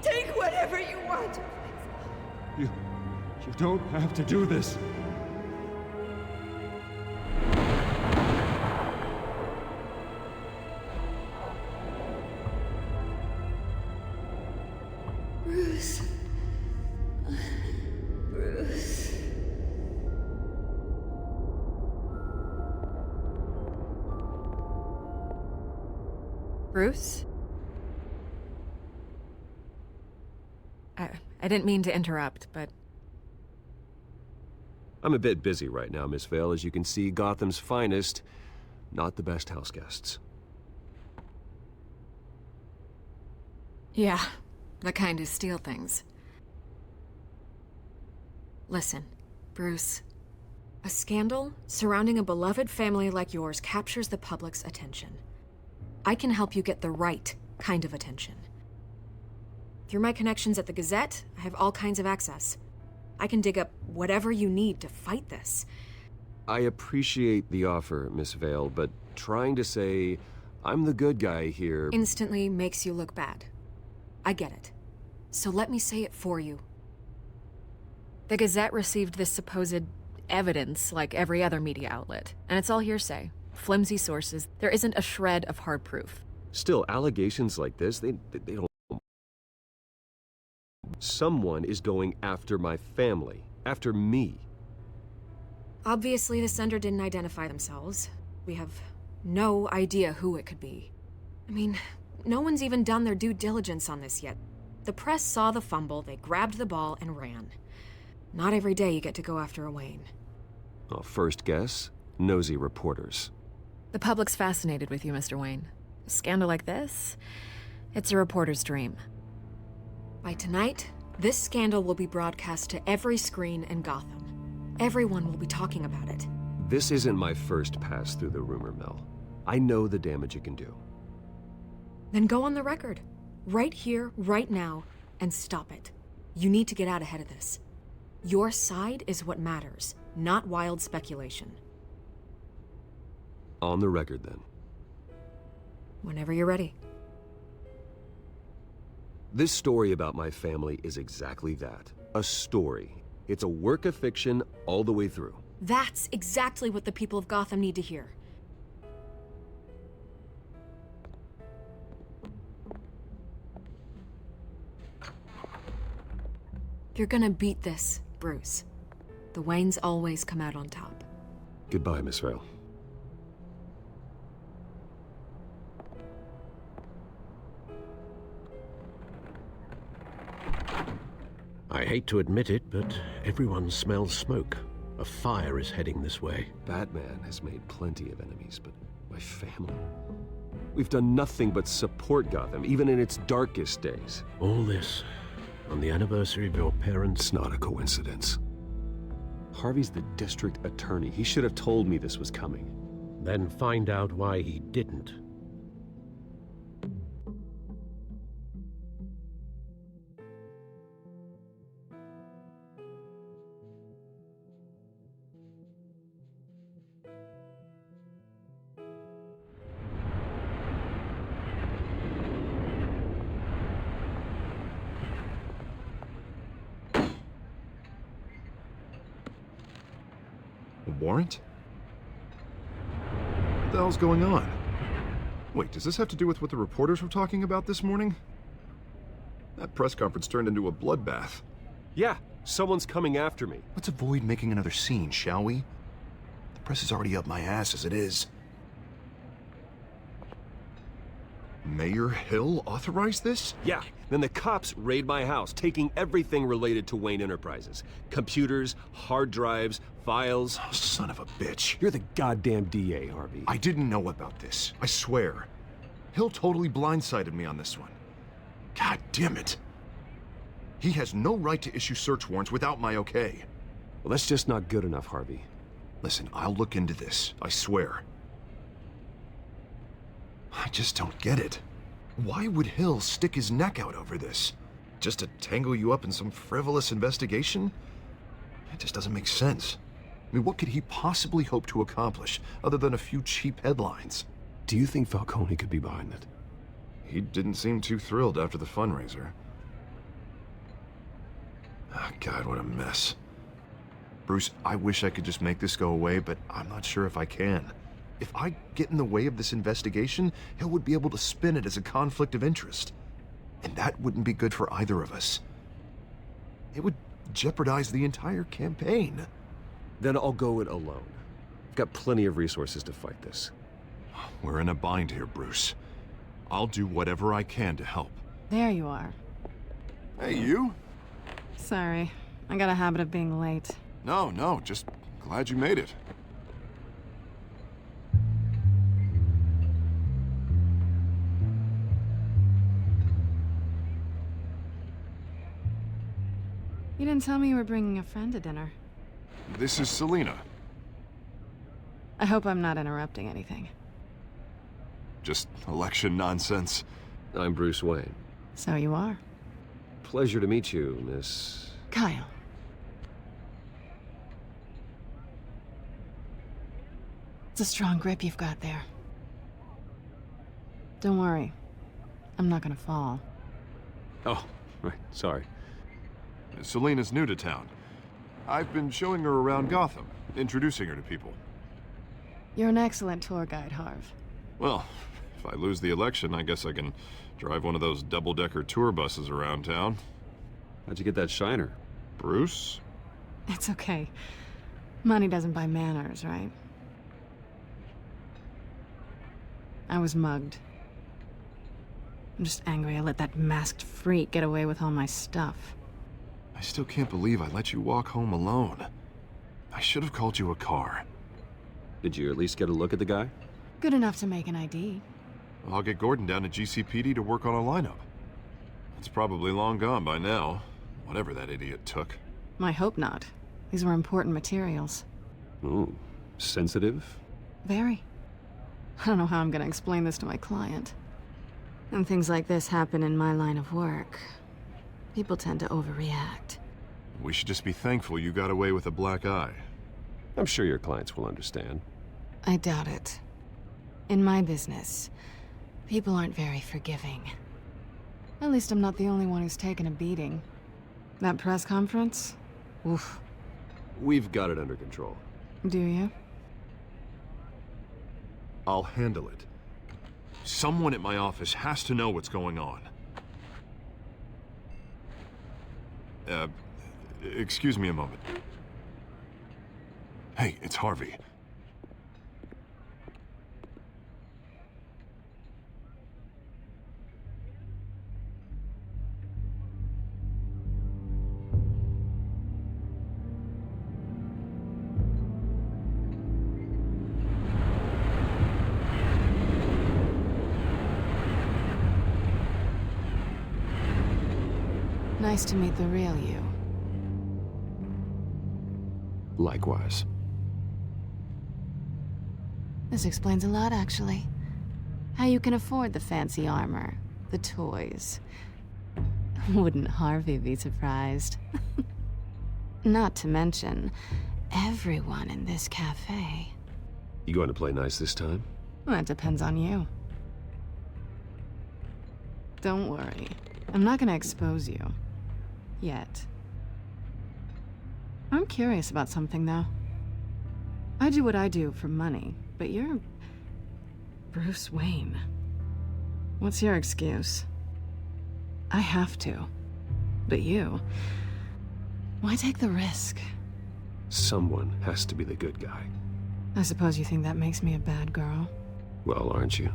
Take whatever you want. You don't have to do this. Bruce. Bruce. Bruce? I didn't mean to interrupt, but... I'm a bit busy right now, Miss Vale. As you can see, Gotham's finest, not the best house guests. Yeah, the kind who steal things. Listen, Bruce. A scandal surrounding a beloved family like yours captures the public's attention. I can help you get the right kind of attention. Through my connections at the Gazette, I have all kinds of access. I can dig up whatever you need to fight this. I appreciate the offer, Miss Vale, but trying to say I'm the good guy here... instantly makes you look bad. I get it. So let me say it for you. The Gazette received this supposed evidence like every other media outlet, and it's all hearsay. Flimsy sources. There isn't a shred of hard proof. Still, allegations like this, they don't... Someone is going after my family, after me. Obviously, the sender didn't identify themselves. We have no idea who it could be. I mean, no one's even done their due diligence on this yet. The press saw the fumble, they grabbed the ball and ran. Not every day you get to go after a Wayne. Well, first guess, nosy reporters. The public's fascinated with you, Mr. Wayne. A scandal like this? It's a reporter's dream. By tonight, this scandal will be broadcast to every screen in Gotham. Everyone will be talking about it. This isn't my first pass through the rumor mill. I know the damage it can do. Then go on the record. Right here, right now, and stop it. You need to get out ahead of this. Your side is what matters, not wild speculation. On the record, then. Whenever you're ready. This story about my family is exactly that. A story. It's a work of fiction all the way through. That's exactly what the people of Gotham need to hear. You're gonna beat this, Bruce. The Waynes always come out on top. Goodbye, Miss Vale. I hate to admit it, but everyone smells smoke. A fire is heading this way. Batman has made plenty of enemies, but my family? We've done nothing but support Gotham, even in its darkest days. All this on the anniversary of your parents'... It's not a coincidence. Harvey's the district attorney. He should have told me this was coming. Then find out why he didn't. Warrant? What the hell's going on? Wait, does this have to do with what the reporters were talking about this morning? That press conference turned into a bloodbath. Yeah, someone's coming after me. Let's avoid making another scene, shall we? The press is already up my ass as it is. Mayor Hill authorized this? Yeah, then the cops raid my house, taking everything related to Wayne Enterprises. Computers, hard drives, files. Oh, son of a bitch. You're the goddamn DA, Harvey. I didn't know about this. I swear. Hill totally blindsided me on this one. God damn it. He has no right to issue search warrants without my okay. Well, that's just not good enough, Harvey. Listen, I'll look into this. I swear. I just don't get it. Why would Hill stick his neck out over this? Just to tangle you up in some frivolous investigation? It just doesn't make sense. I mean, what could he possibly hope to accomplish other than a few cheap headlines? Do you think Falcone could be behind it? He didn't seem too thrilled after the fundraiser. Oh, God, what a mess. Bruce, I wish I could just make this go away, but I'm not sure if I can. If I get in the way of this investigation, Hill would be able to spin it as a conflict of interest. And that wouldn't be good for either of us. It would jeopardize the entire campaign. Then I'll go it alone. I've got plenty of resources to fight this. We're in a bind here, Bruce. I'll do whatever I can to help. There you are. Hey, you? Sorry. I got a habit of being late. No, just glad you made it. You didn't tell me you were bringing a friend to dinner. This is Selina. I hope I'm not interrupting anything. Just election nonsense. I'm Bruce Wayne. So you are. Pleasure to meet you, Miss... Kyle. It's a strong grip you've got there. Don't worry. I'm not gonna fall. Oh, right, sorry. Selina's new to town. I've been showing her around Gotham, introducing her to people. You're an excellent tour guide, Harv. Well, if I lose the election, I guess I can drive one of those double-decker tour buses around town. How'd you get that shiner? Bruce? It's okay. Money doesn't buy manners, right? I was mugged. I'm just angry I let that masked freak get away with all my stuff. I still can't believe I let you walk home alone. I should have called you a car. Did you at least get a look at the guy? Good enough to make an ID. I'll get Gordon down to GCPD to work on a lineup. It's probably long gone by now. Whatever that idiot took. I hope not. These were important materials. Ooh, sensitive? Very. I don't know how I'm gonna explain this to my client. When things like this happen in my line of work, people tend to overreact. We should just be thankful you got away with a black eye. I'm sure your clients will understand. I doubt it. In my business, people aren't very forgiving. At least I'm not the only one who's taken a beating. That press conference? Oof. We've got it under control. Do you? I'll handle it. Someone at my office has to know what's going on. Excuse me a moment. Hey, it's Harvey. Nice to meet the real you. Likewise. This explains a lot, actually. How you can afford the fancy armor, the toys. Wouldn't Harvey be surprised? Not to mention, everyone in this cafe. You going to play nice this time? Well, that depends on you. Don't worry. I'm not gonna expose you. Yet. I'm curious about something, though. I do what I do for money, but you're Bruce Wayne. What's your excuse? I have to. But you... why take the risk? Someone has to be the good guy. I suppose you think that makes me a bad girl? Well, aren't you?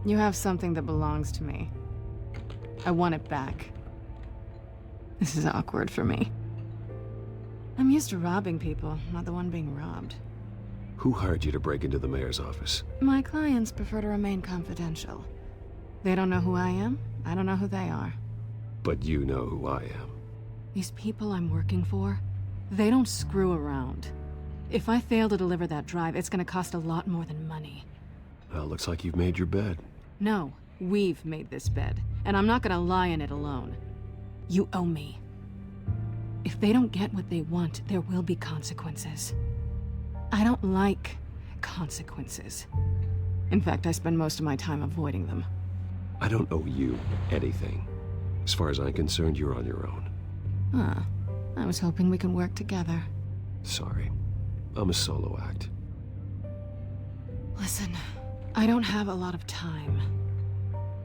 You have something that belongs to me. I want it back. This is awkward for me. I'm used to robbing people, not the one being robbed. Who hired you to break into the mayor's office? My clients prefer to remain confidential. They don't know who I am, I don't know who they are. But you know who I am. These people I'm working for, they don't screw around. If I fail to deliver that drive, it's gonna cost a lot more than money. Well, looks like you've made your bed. No, we've made this bed, and I'm not gonna lie in it alone. You owe me. If they don't get what they want, there will be consequences. I don't like consequences. In fact, I spend most of my time avoiding them. I don't owe you anything. As far as I'm concerned, you're on your own. Huh. I was hoping we could work together. Sorry. I'm a solo act. Listen, I don't have a lot of time.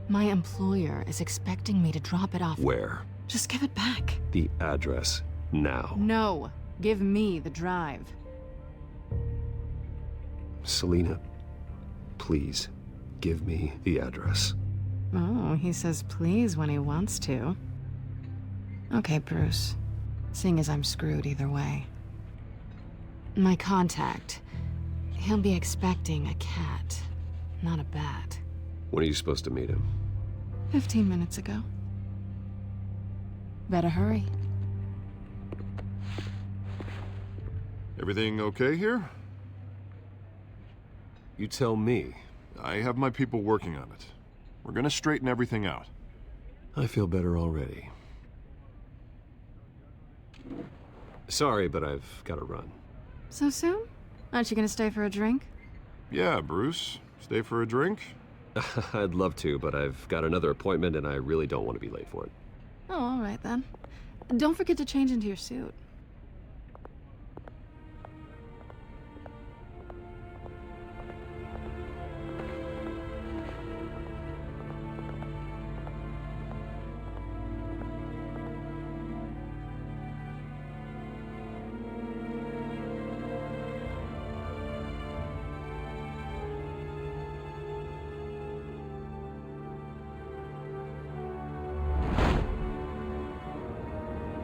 My employer is expecting me to drop it off. Where? Just give it back. The address, now. No. Give me the drive. Selina, please, give me the address. Oh, he says please when he wants to. Okay, Bruce. Seeing as I'm screwed either way. My contact. He'll be expecting a cat, not a bat. When are you supposed to meet him? 15 minutes ago. Better hurry. Everything okay here? You tell me. I have my people working on it. We're gonna straighten everything out. I feel better already. Sorry, but I've got to run. So soon? Aren't you gonna stay for a drink? Yeah, Bruce. Stay for a drink? I'd love to, but I've got another appointment and I really don't want to be late for it. Oh, all right then. Don't forget to change into your suit.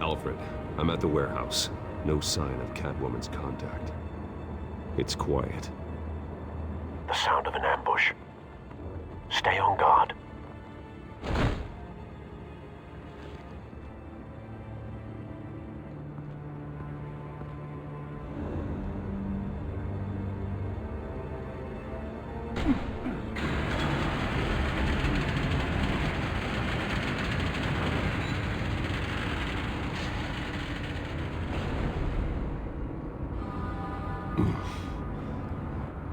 Alfred, I'm at the warehouse. No sign of Catwoman's contact. It's quiet. The sound of an ambush. Stay on guard.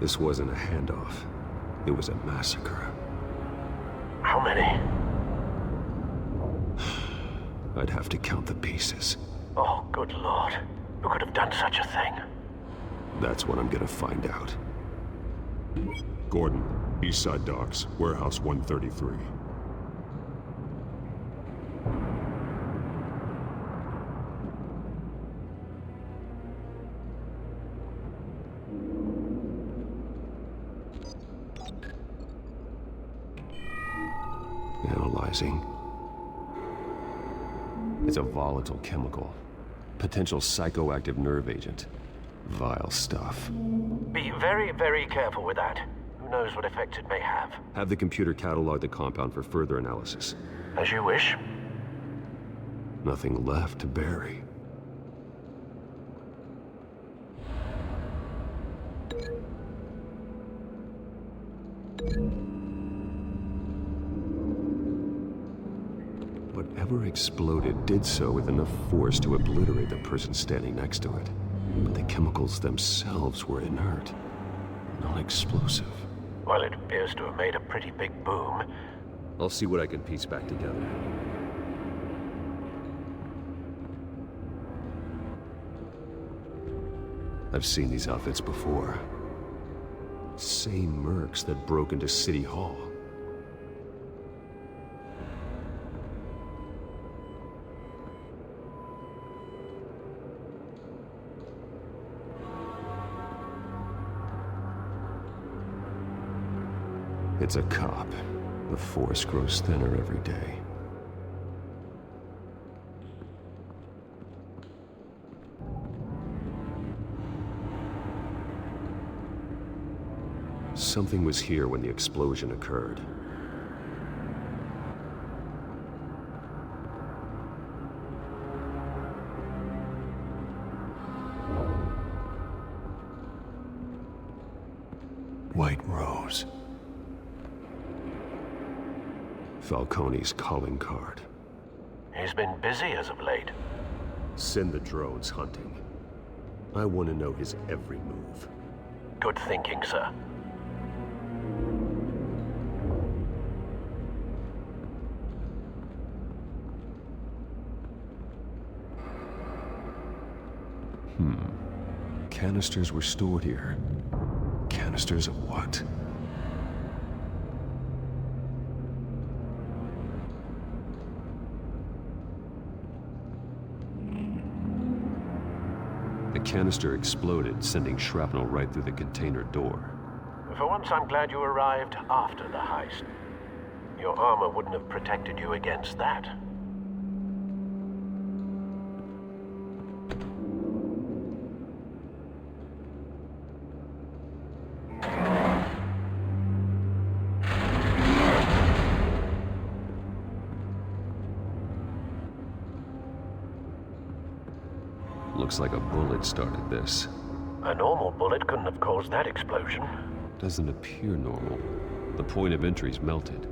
This wasn't a handoff. It was a massacre. How many? I'd have to count the pieces. Oh, good lord. Who could have done such a thing? That's what I'm gonna find out. Gordon, East Side Docks, Warehouse 133. Analyzing. It's a volatile chemical. Potential psychoactive nerve agent. Vile stuff. Be very, very careful with that. Who knows what effects it may have. Have the computer catalog the compound for further analysis. As you wish. Nothing left to bury. Whatever exploded did so with enough force to obliterate the person standing next to it. But the chemicals themselves were inert, not explosive. Well, it appears to have made a pretty big boom. I'll see what I can piece back together. I've seen these outfits before. Same mercs that broke into City Hall. It's a cop. The force grows thinner every day. Something was here when the explosion occurred. White Rose. Falcone's calling card. He's been busy as of late. Send the drones hunting. I want to know his every move. Good thinking, sir. Canisters were stored here. Canisters of what? The canister exploded, sending shrapnel right through the container door. For once, I'm glad you arrived after the heist. Your armor wouldn't have protected you against that. Looks like a bullet started this. A normal bullet couldn't have caused that explosion. Doesn't appear normal. The point of entry's melted.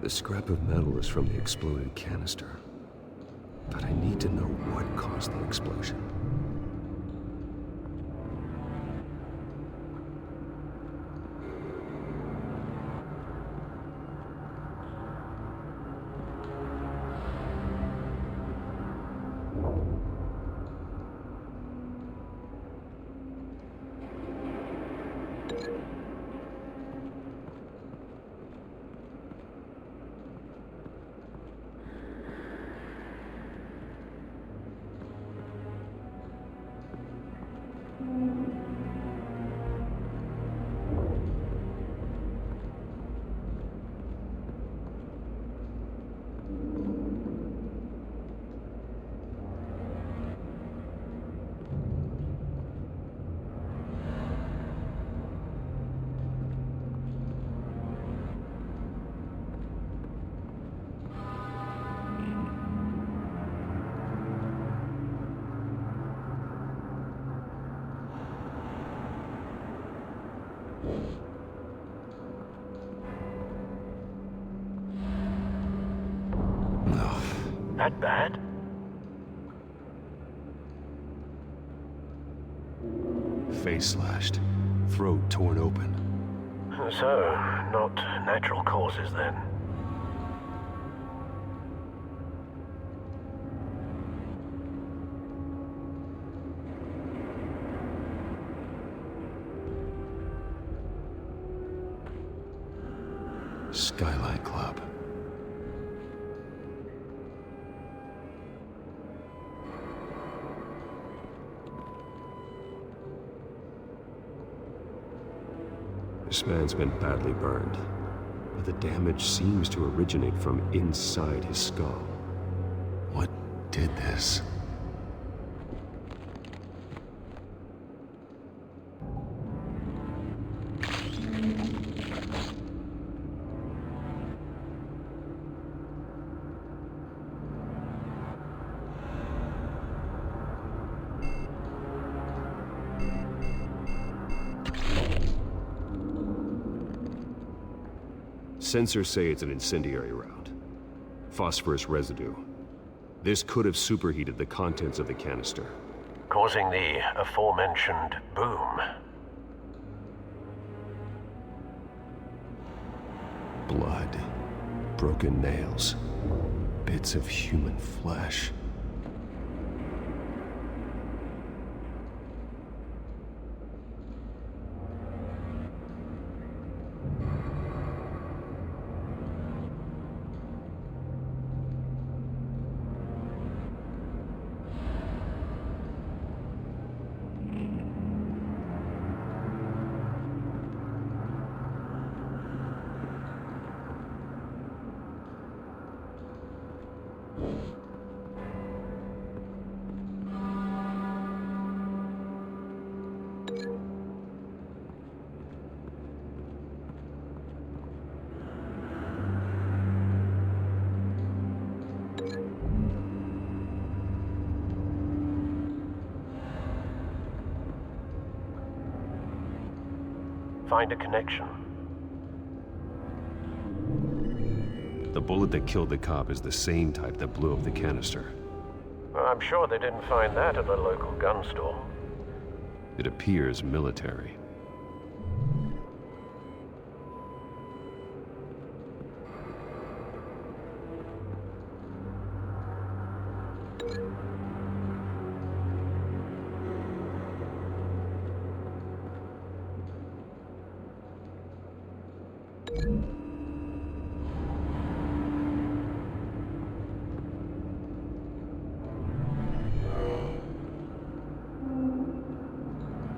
The scrap of metal is from the exploded canister. But I need to know what caused the explosion. That bad? Face slashed, throat torn open. So, not natural causes then? Skyline Club. This man's been badly burned, but the damage seems to originate from inside his skull. What did this? Sensors say it's an incendiary round. Phosphorus residue. This could have superheated the contents of the canister, Causing the aforementioned boom. Blood, broken nails, bits of human flesh. Find a connection. The bullet that killed the cop is the same type that blew up the canister. I'm sure they didn't find that at a local gun store. It appears military.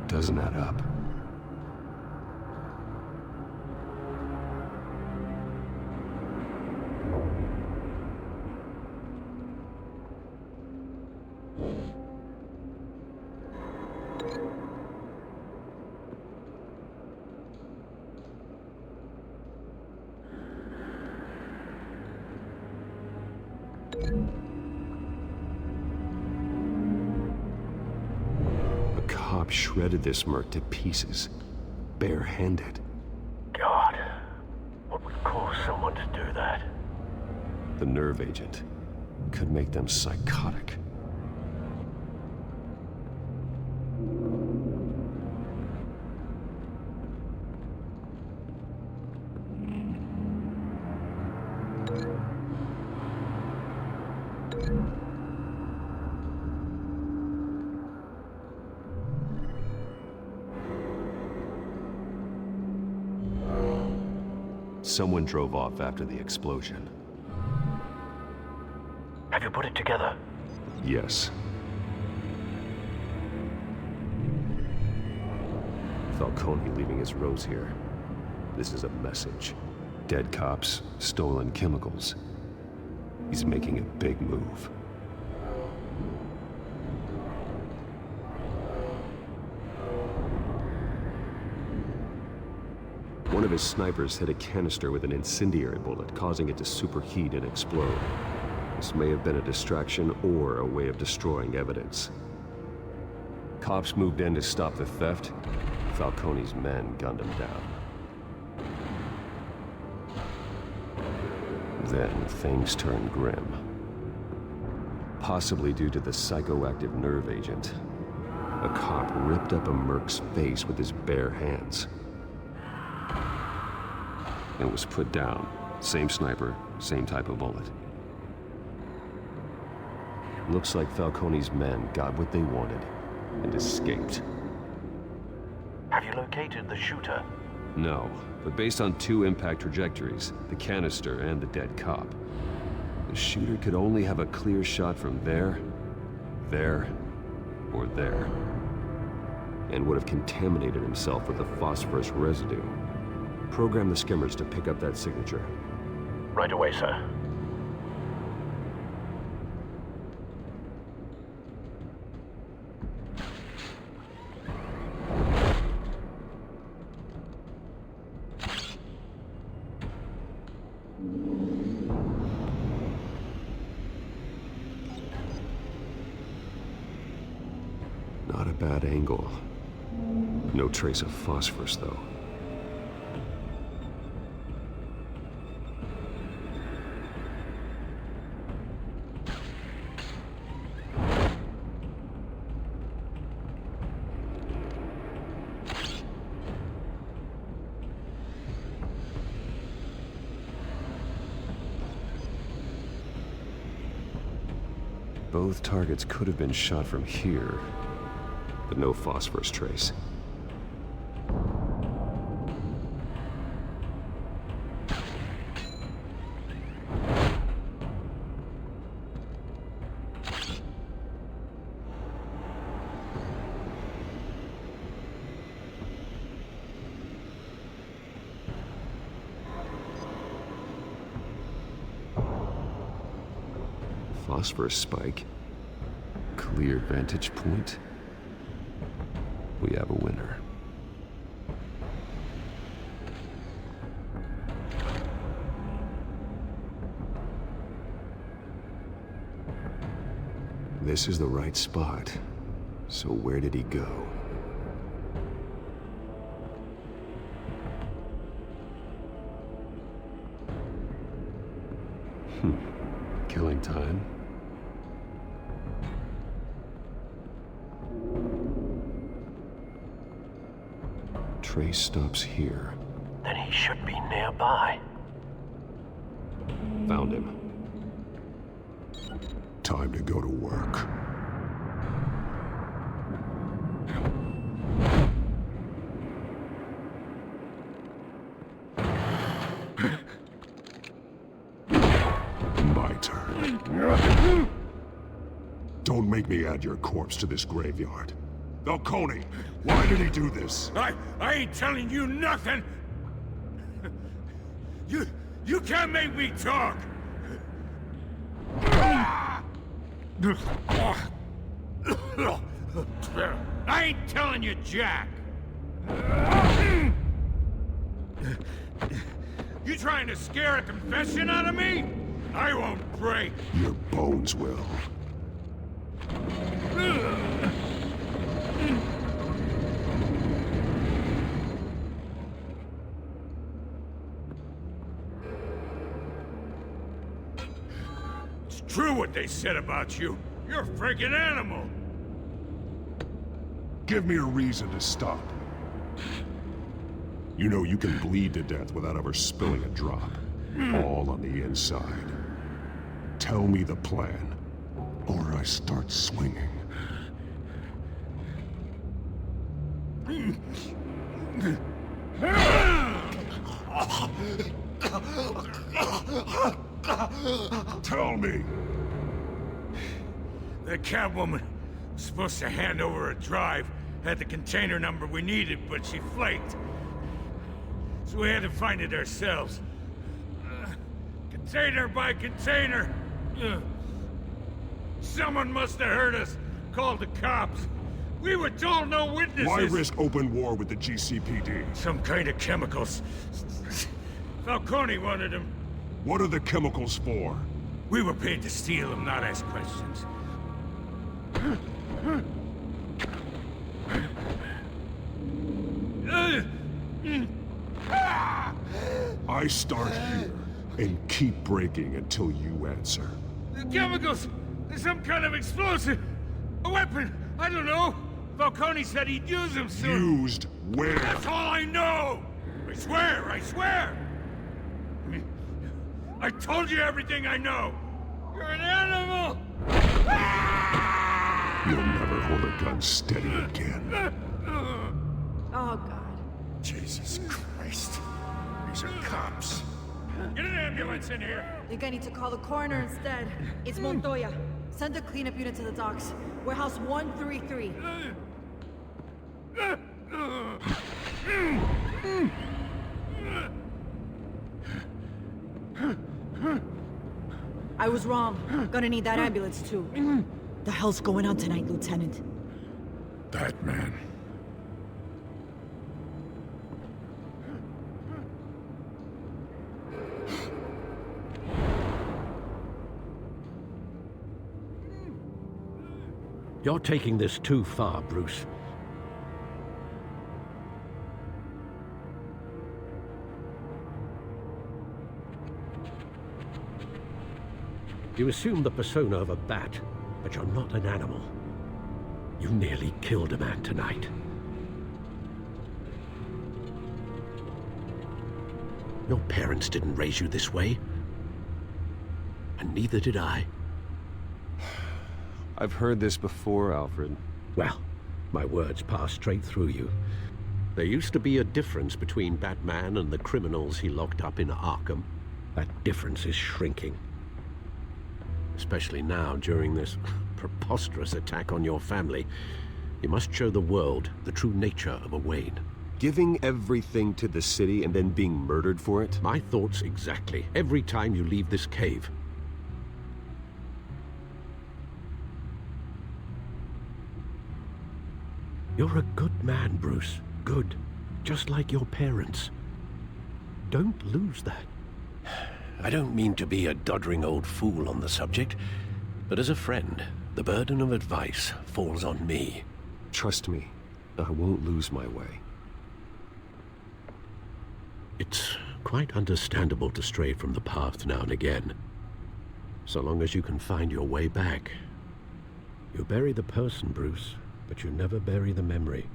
Doesn't add up. Shredded this merc to pieces, barehanded. God, what would cause someone to do that? The nerve agent could make them psychotic. Someone drove off after the explosion. Have you put it together? Yes. Falcone leaving his rose here. This is a message. Dead cops, stolen chemicals. He's making a big move. One of his snipers hit a canister with an incendiary bullet, causing it to superheat and explode. This may have been a distraction or a way of destroying evidence. Cops moved in to stop the theft. Falcone's men gunned him down. Then things turned grim. Possibly due to the psychoactive nerve agent. A cop ripped up a merc's face with his bare hands. And was put down. Same sniper, same type of bullet. Looks like Falcone's men got what they wanted and escaped. Have you located the shooter? No, but based on 2 impact trajectories, the canister and the dead cop, the shooter could only have a clear shot from there, or there, and would have contaminated himself with the phosphorus residue. Program the skimmers to pick up that signature. Right away, sir. Not a bad angle. No trace of phosphorus, though. Both targets could have been shot from here, but no phosphorus trace. Phosphorus spike. Clear vantage point. We have a winner. This is the right spot. So where did he go? Killing time. Trace stops here. Then he should be nearby. Found him. Time to go to work. My turn. Don't make me add your corpse to this graveyard. Falcone, why did he do this? I ain't telling you nothing! You can't make me talk! I ain't telling you jack! You trying to scare a confession out of me? I won't break! Your bones will. It's true what they said about you. You're a freaking animal. Give me a reason to stop. You know you can bleed to death without ever spilling a drop. All on the inside. Tell me the plan, or I start swinging. Tell me! The Catwoman was supposed to hand over a drive, had the container number we needed, but she flaked. So we had to find it ourselves. Container by container. Someone must have heard us, called the cops. We were told no witnesses. Why risk open war with the GCPD? Some kind of chemicals. Falcone wanted them. What are the chemicals for? We were paid to steal them, not ask questions. I start here and keep breaking until you answer. The chemicals! There's some kind of explosive! A weapon! I don't know! Falcone said he'd use them soon! Used where? That's all I know! I swear! I swear! I told you everything I know! You're an animal! You'll never hold a gun steady again. Oh, God. Jesus Christ. These are cops. Get an ambulance in here! I think I need to call the coroner instead. It's Montoya. Send a cleanup unit to the docks. Warehouse 133. I was wrong. Gonna need that ambulance, too. The hell's going on tonight, Lieutenant? That man. You're taking this too far, Bruce. You assume the persona of a bat, but you're not an animal. You nearly killed a man tonight. Your parents didn't raise you this way. And neither did I. I've heard this before, Alfred. Well, my words pass straight through you. There used to be a difference between Batman and the criminals he locked up in Arkham. That difference is shrinking. Especially now, during this preposterous attack on your family. You must show the world the true nature of a Wayne. Giving everything to the city and then being murdered for it? My thoughts exactly. Every time you leave this cave. You're a good man, Bruce. Good. Just like your parents. Don't lose that. I don't mean to be a doddering old fool on the subject, but as a friend, the burden of advice falls on me. Trust me, I won't lose my way. It's quite understandable to stray from the path now and again. So long as you can find your way back. You bury the person, Bruce, but you never bury the memory.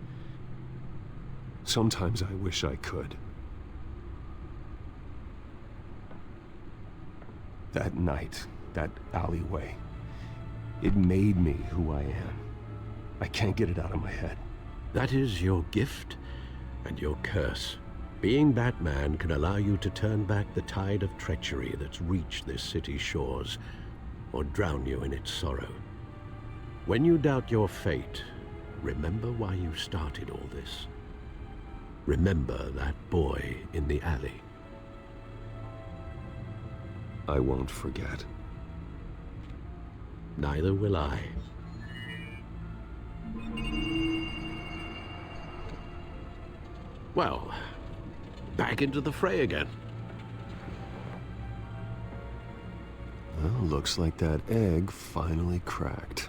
Sometimes I wish I could. That night, that alleyway, it made me who I am. I can't get it out of my head. That is your gift and your curse. Being Batman can allow you to turn back the tide of treachery that's reached this city's shores, or drown you in its sorrow. When you doubt your fate, remember why you started all this. Remember that boy in the alley. I won't forget. Neither will I. Well, back into the fray again. Well, looks like that egg finally cracked.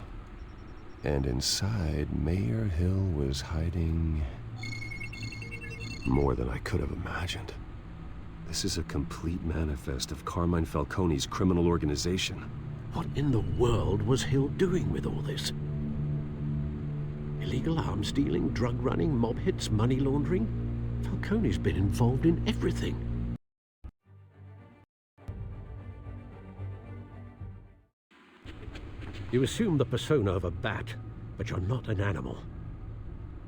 And inside, Mayor Hill was hiding more than I could have imagined. This is a complete manifest of Carmine Falcone's criminal organization. What in the world was Hill doing with all this? Illegal arms dealing, drug running, mob hits, money laundering? Falcone's been involved in everything. You assume the persona of a bat, but you're not an animal.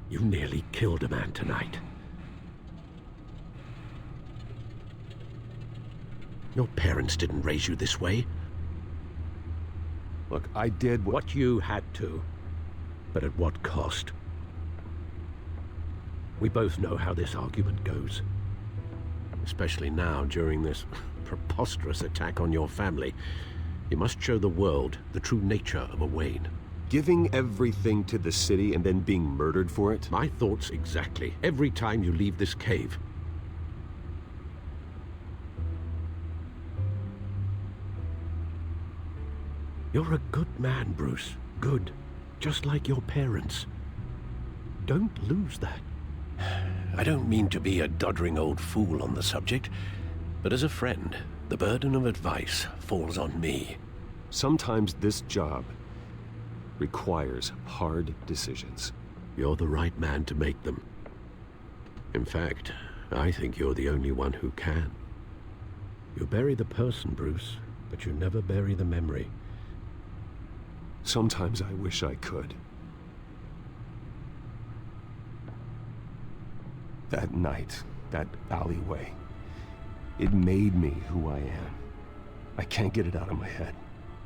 You nearly killed a man tonight. Your parents didn't raise you this way. Look, I did what you had to, but at what cost? We both know how this argument goes. Especially now, during this preposterous attack on your family. You must show the world the true nature of a Wayne. Giving everything to the city and then being murdered for it? My thoughts exactly. Every time you leave this cave. You're a good man, Bruce. Good. Just like your parents. Don't lose that. I don't mean to be a doddering old fool on the subject, But as a friend, the burden of advice falls on me. Sometimes this job requires hard decisions. You're the right man to make them. In fact, I think you're the only one who can. You bury the person, Bruce, but you never bury the memory. Sometimes I wish I could. That night, that alleyway, it made me who I am. I can't get it out of my head.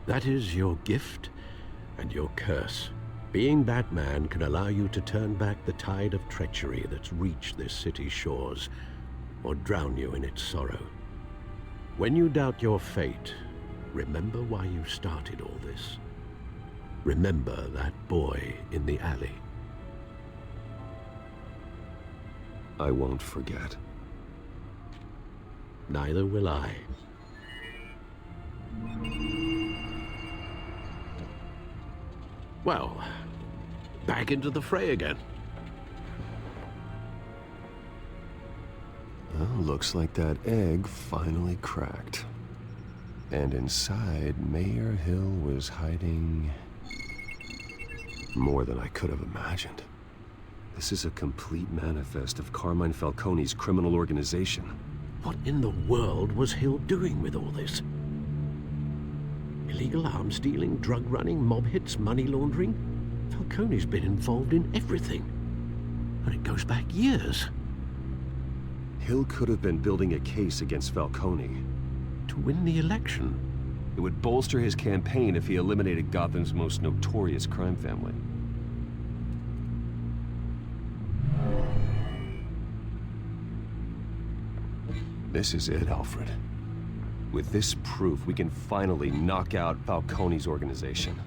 That is your gift and your curse. Being Batman can allow you to turn back the tide of treachery that's reached this city's shores, or drown you in its sorrow. When you doubt your fate, remember why you started all this. Remember that boy in the alley. I won't forget. Neither will I. Well, back into the fray again. Well, looks like that egg finally cracked. And inside, Mayor Hill was hiding more than I could have imagined. This is a complete manifest of Carmine Falcone's criminal organization. What in the world was Hill doing with all this? Illegal arms dealing, drug running, mob hits, money laundering? Falcone's been involved in everything. And it goes back years. Hill could have been building a case against Falcone. To win the election? It would bolster his campaign if he eliminated Gotham's most notorious crime family. This is it, Alfred. With this proof, we can finally knock out Falcone's organization.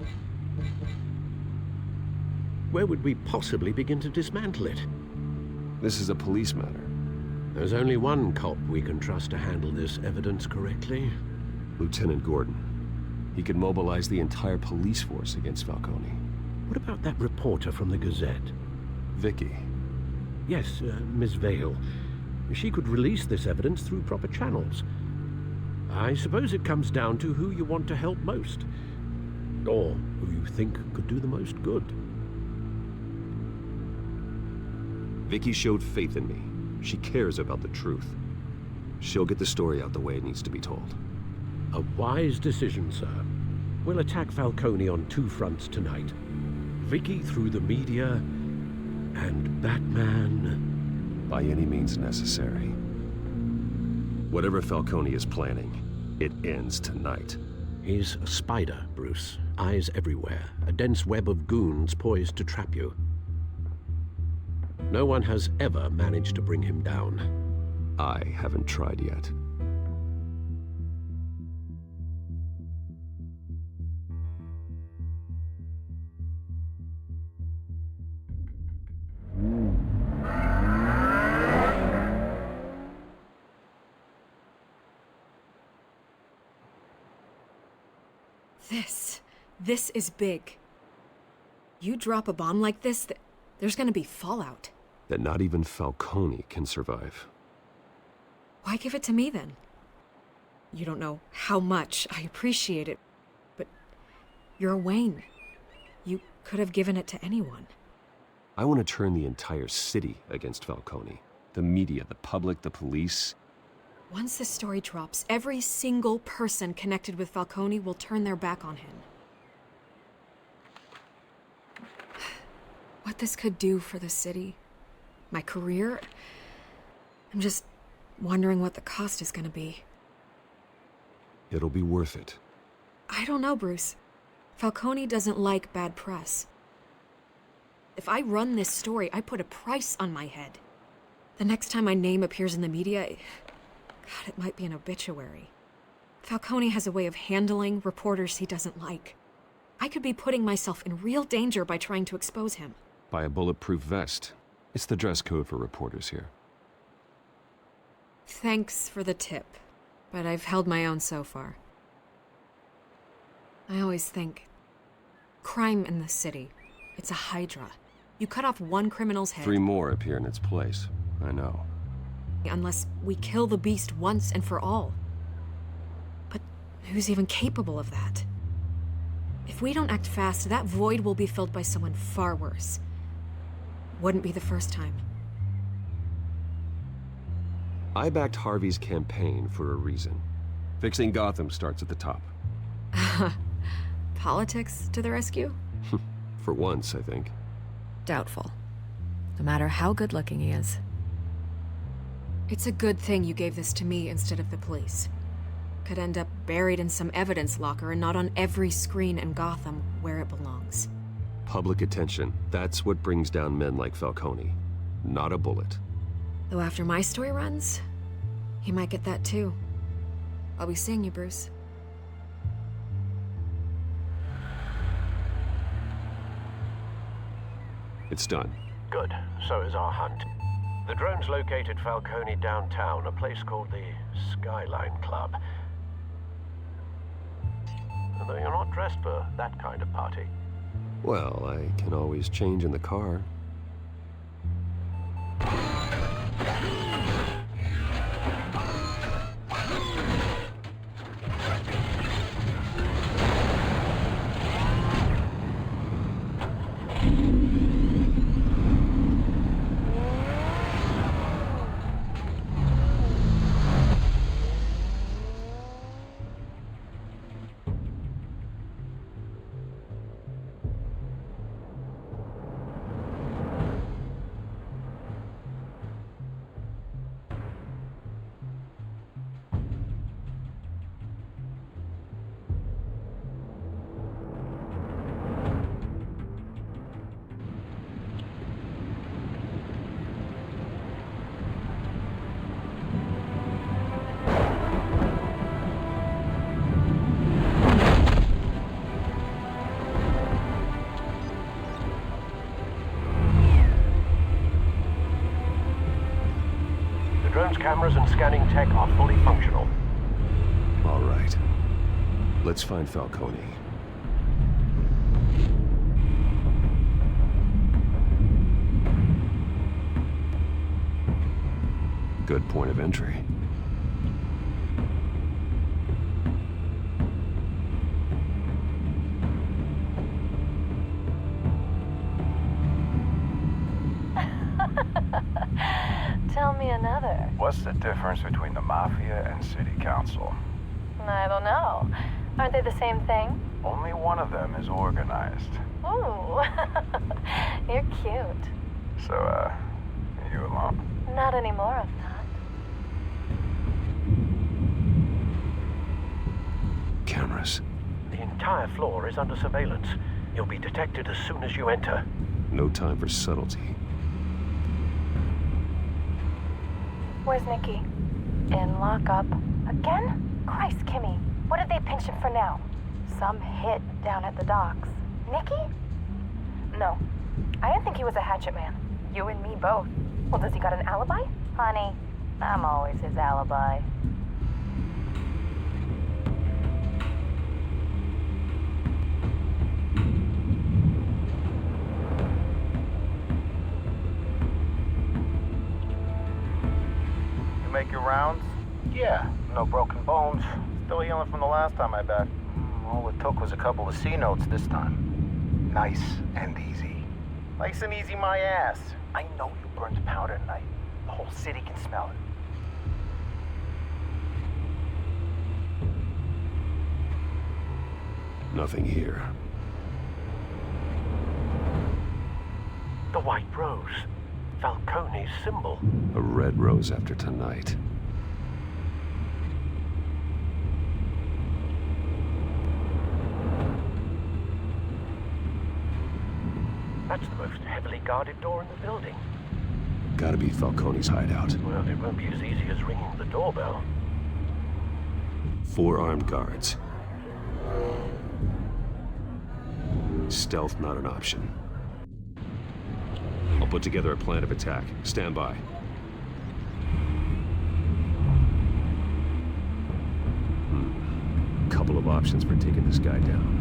Where would we possibly begin to dismantle it? This is a police matter. There's only one cop we can trust to handle this evidence correctly. Lieutenant Gordon. He could mobilize the entire police force against Falcone. What about that reporter from the Gazette? Vicky. Yes, Miss Vale. She could release this evidence through proper channels. I suppose it comes down to who you want to help most. Or who you think could do the most good. Vicky showed faith in me. She cares about the truth. She'll get the story out the way it needs to be told. A wise decision, sir. We'll attack Falcone on two fronts tonight. Vicky through the media, and Batman... by any means necessary. Whatever Falcone is planning, it ends tonight. He's a spider, Bruce. Eyes everywhere. A dense web of goons poised to trap you. No one has ever managed to bring him down. I haven't tried yet. This is big. You drop a bomb like this, there's gonna be fallout. That not even Falcone can survive. Why give it to me, then? You don't know how much I appreciate it, but you're a Wayne. You could have given it to anyone. I want to turn the entire city against Falcone. The media, the public, the police. Once this story drops, every single person connected with Falcone will turn their back on him. What this could do for the city, my career, I'm just wondering what the cost is gonna be. It'll be worth it. I don't know, Bruce. Falcone doesn't like bad press. If I run this story, I put a price on my head. The next time my name appears in the media, God, it might be an obituary. Falcone has a way of handling reporters he doesn't like. I could be putting myself in real danger by trying to expose him. Buy a bulletproof vest. It's the dress code for reporters here. Thanks for the tip, but I've held my own so far. I always think, crime in the city, it's a hydra. You cut off one criminal's head. 3 more appear in its place. I know. unless we kill the beast once and for all. But who's even capable of that? If we don't act fast, that void will be filled by someone far worse. Wouldn't be the first time. I backed Harvey's campaign for a reason. Fixing Gotham starts at the top. Politics to the rescue? For once, I think. Doubtful. No matter how good-looking he is. It's a good thing you gave this to me instead of the police. Could end up buried in some evidence locker and not on every screen in Gotham where it belongs. Public attention. That's what brings down men like Falcone. Not a bullet. Though after my story runs, he might get that too. I'll be seeing you, Bruce. It's done. Good. So is our hunt. The drones located Falcone downtown, a place called the Skyline Club. Although you're not dressed for that kind of party. Well, I can always change in the car. Cameras and scanning tech are fully functional. All right. Let's find Falcone. Good point of entry. Tell me another. What's the difference between the Mafia and City Council? I don't know. Aren't they the same thing? Only one of them is organized. Ooh, you're cute. So, are you alone? Not anymore, I'm not. Cameras. The entire floor is under surveillance. You'll be detected as soon as you enter. No time for subtlety. Where's Nikki? In lockup. Again? Christ, Kimmy. What did they pinch him for now? Some hit down at the docks. Nikki? No. I didn't think he was a hatchet man. You and me both. Well, does he got an alibi? Honey, I'm always his alibi. Make your rounds? Yeah, no broken bones. Still healing from the last time I bet. All it took was a couple of C notes this time. Nice and easy. Nice and easy my ass. I know you burned powder tonight. The whole city can smell it. Nothing here. The white rose. Falcone's symbol. A red rose after tonight. That's the most heavily guarded door in the building. Gotta be Falcone's hideout. Well, it won't be as easy as ringing the doorbell. 4 armed guards. Stealth not an option. I'll put together a plan of attack. Stand by. Couple of options for taking this guy down.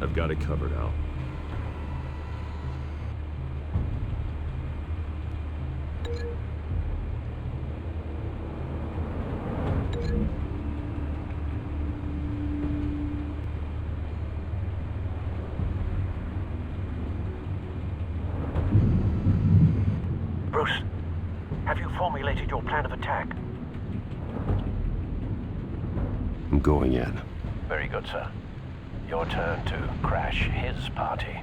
I've got it covered, Al. Bruce, have you formulated your plan of attack? I'm going in. Very good, sir. Your turn to crash his party.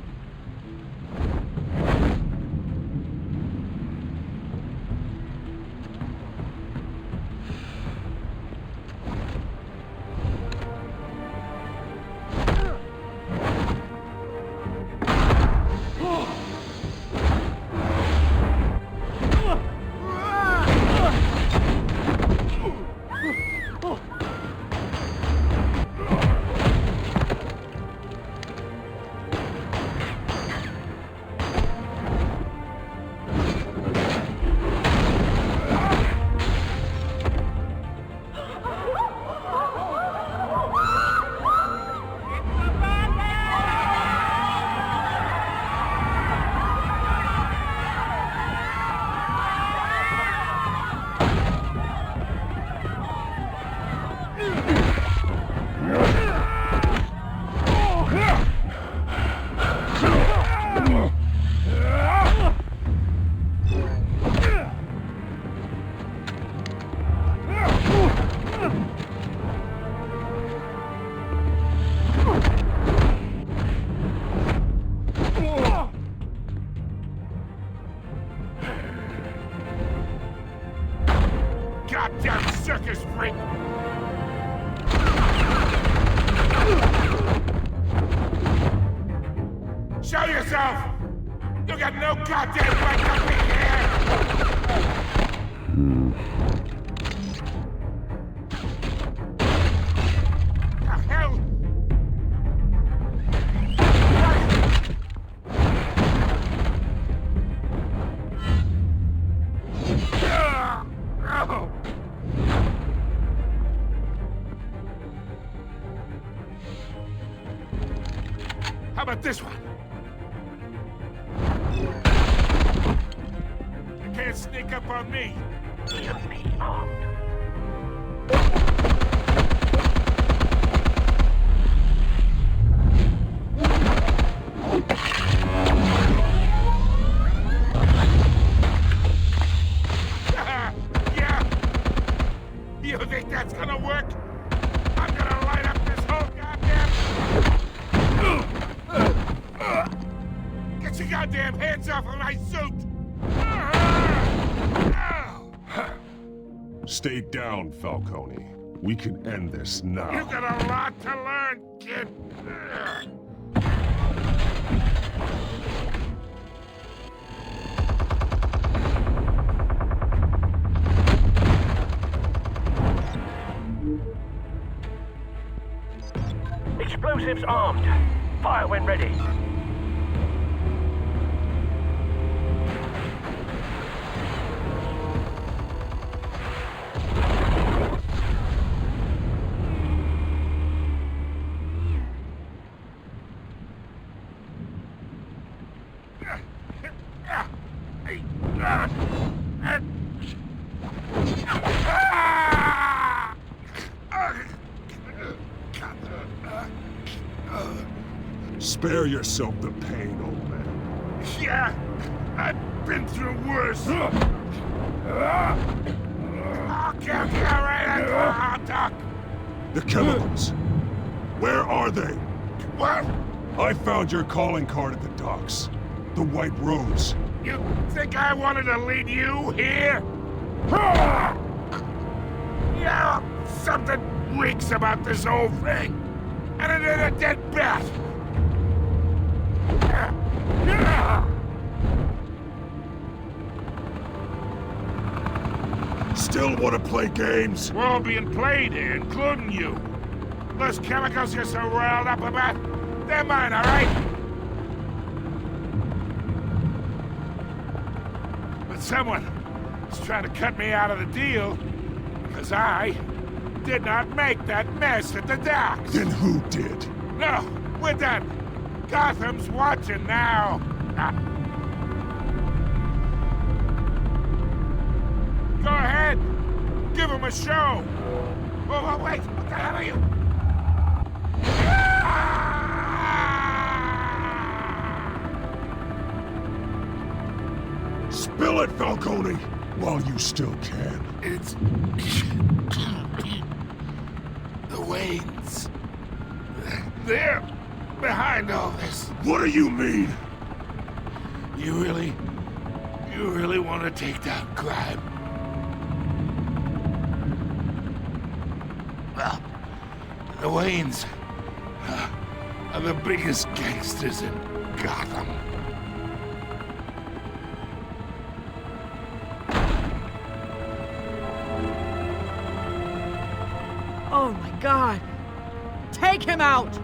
Goddamn circus freak! Show yourself! You got no goddamn right to be here! The hell? How about this one? You can't sneak up on me. Even me armed. Yeah? You think that's gonna work? I'm gonna light up this whole goddamn... Get your goddamn hands off of my suit! Stay down, Falcone. We can end this now. You got a lot to learn, kid. Explosives armed. Fire when ready. Spare yourself the pain, old man. Yeah, I've been through worse. I'll kill you right at the hot dog. The chemicals. Where are they? What? I found your calling card at the docks. The White Rose. You think I wanted to lead you here? Yeah, something reeks about this whole thing. And it ain't a dead bat. Still want to play games? We're all being played here, including you. Those chemicals you're so riled up about, they're mine, all right? But someone is trying to cut me out of the deal because I did not make that mess at the docks. Then who did? No, we're done. Gotham's watching now! Go ahead! Give him a show! Oh, wait! What the hell are you? Spill it, Falcone, while you still can. It's... the Waynes. They're behind all this. What do you mean? You really want to take down crime? Well, the Waynes are the biggest gangsters in Gotham. Oh my God! Take him out!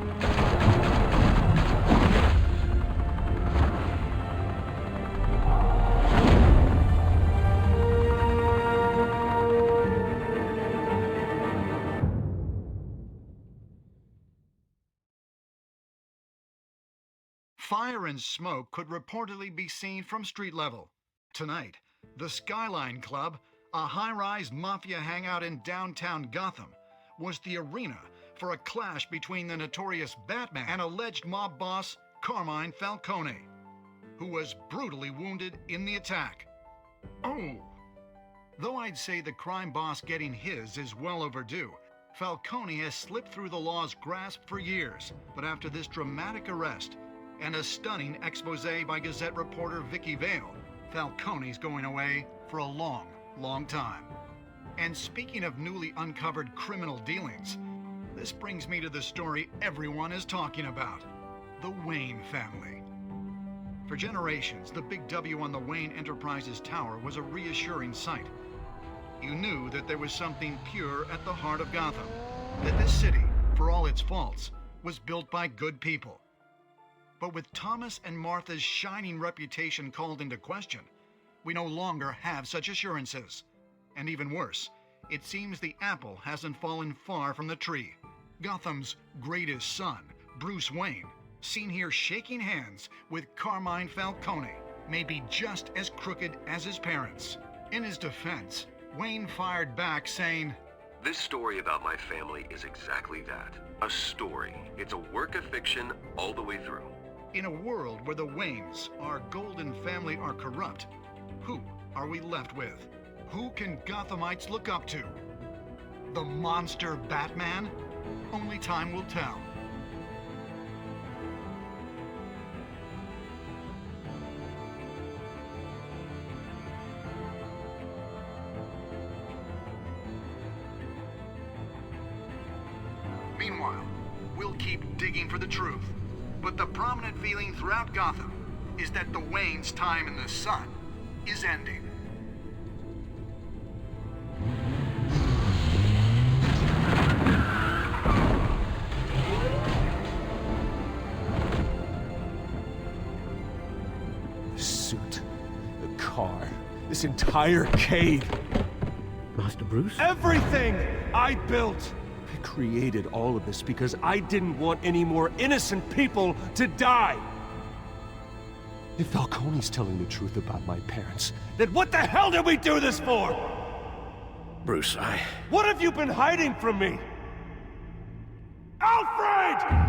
Fire and smoke could reportedly be seen from street level. Tonight, the Skyline Club, a high-rise mafia hangout in downtown Gotham, was the arena for a clash between the notorious Batman and alleged mob boss Carmine Falcone, who was brutally wounded in the attack. Oh! Though I'd say the crime boss getting his is well overdue, Falcone has slipped through the law's grasp for years, but after this dramatic arrest and a stunning expose by Gazette reporter Vicky Vale, Falcone's going away for a long, long time. And speaking of newly uncovered criminal dealings, this brings me to the story everyone is talking about, the Wayne family. For generations, the big W on the Wayne Enterprises Tower was a reassuring sight. You knew that there was something pure at the heart of Gotham, that this city, for all its faults, was built by good people. But with Thomas and Martha's shining reputation called into question, we no longer have such assurances. And even worse, it seems the apple hasn't fallen far from the tree. Gotham's greatest son, Bruce Wayne, seen here shaking hands with Carmine Falcone, may be just as crooked as his parents. In his defense, Wayne fired back saying, "This story about my family is exactly that. A story. It's a work of fiction all the way through." In a world where the Waynes, our golden family, are corrupt, who are we left with? Who can Gothamites look up to? The monster Batman? Only time will tell. Meanwhile, we'll keep digging for the truth. But the prominent feeling throughout Gotham is that the Waynes' time in the sun is ending. The suit, the car, this entire cave. Master Bruce? Everything I built! I created all of this because I didn't want any more innocent people to die! If Falcone's telling the truth about my parents, then what the hell did we do this for? Bruce, What have you been hiding from me? Alfred!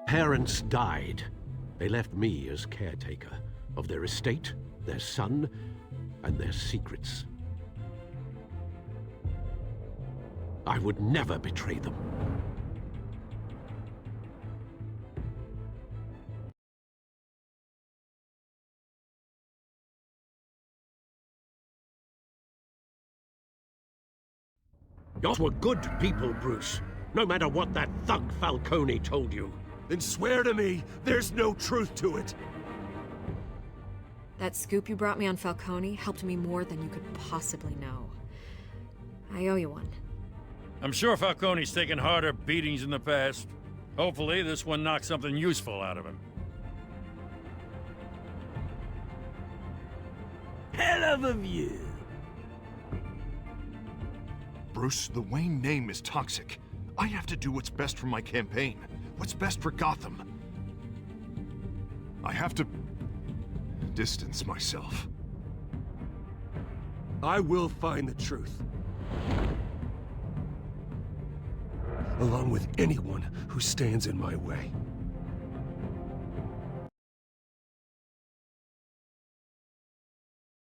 Parents died. They left me as caretaker of their estate, their son, and their secrets. I would never betray them. Yours were good people, Bruce. No matter what that thug Falcone told you. Then swear to me there's no truth to it. That scoop you brought me on Falcone helped me more than you could possibly know. I owe you one. I'm sure Falcone's taken harder beatings in the past. Hopefully, this one knocks something useful out of him. Hell of a view. Bruce, the Wayne name is toxic. I have to do what's best for my campaign. What's best for Gotham. I have to distance myself. I will find the truth. Along with anyone who stands in my way.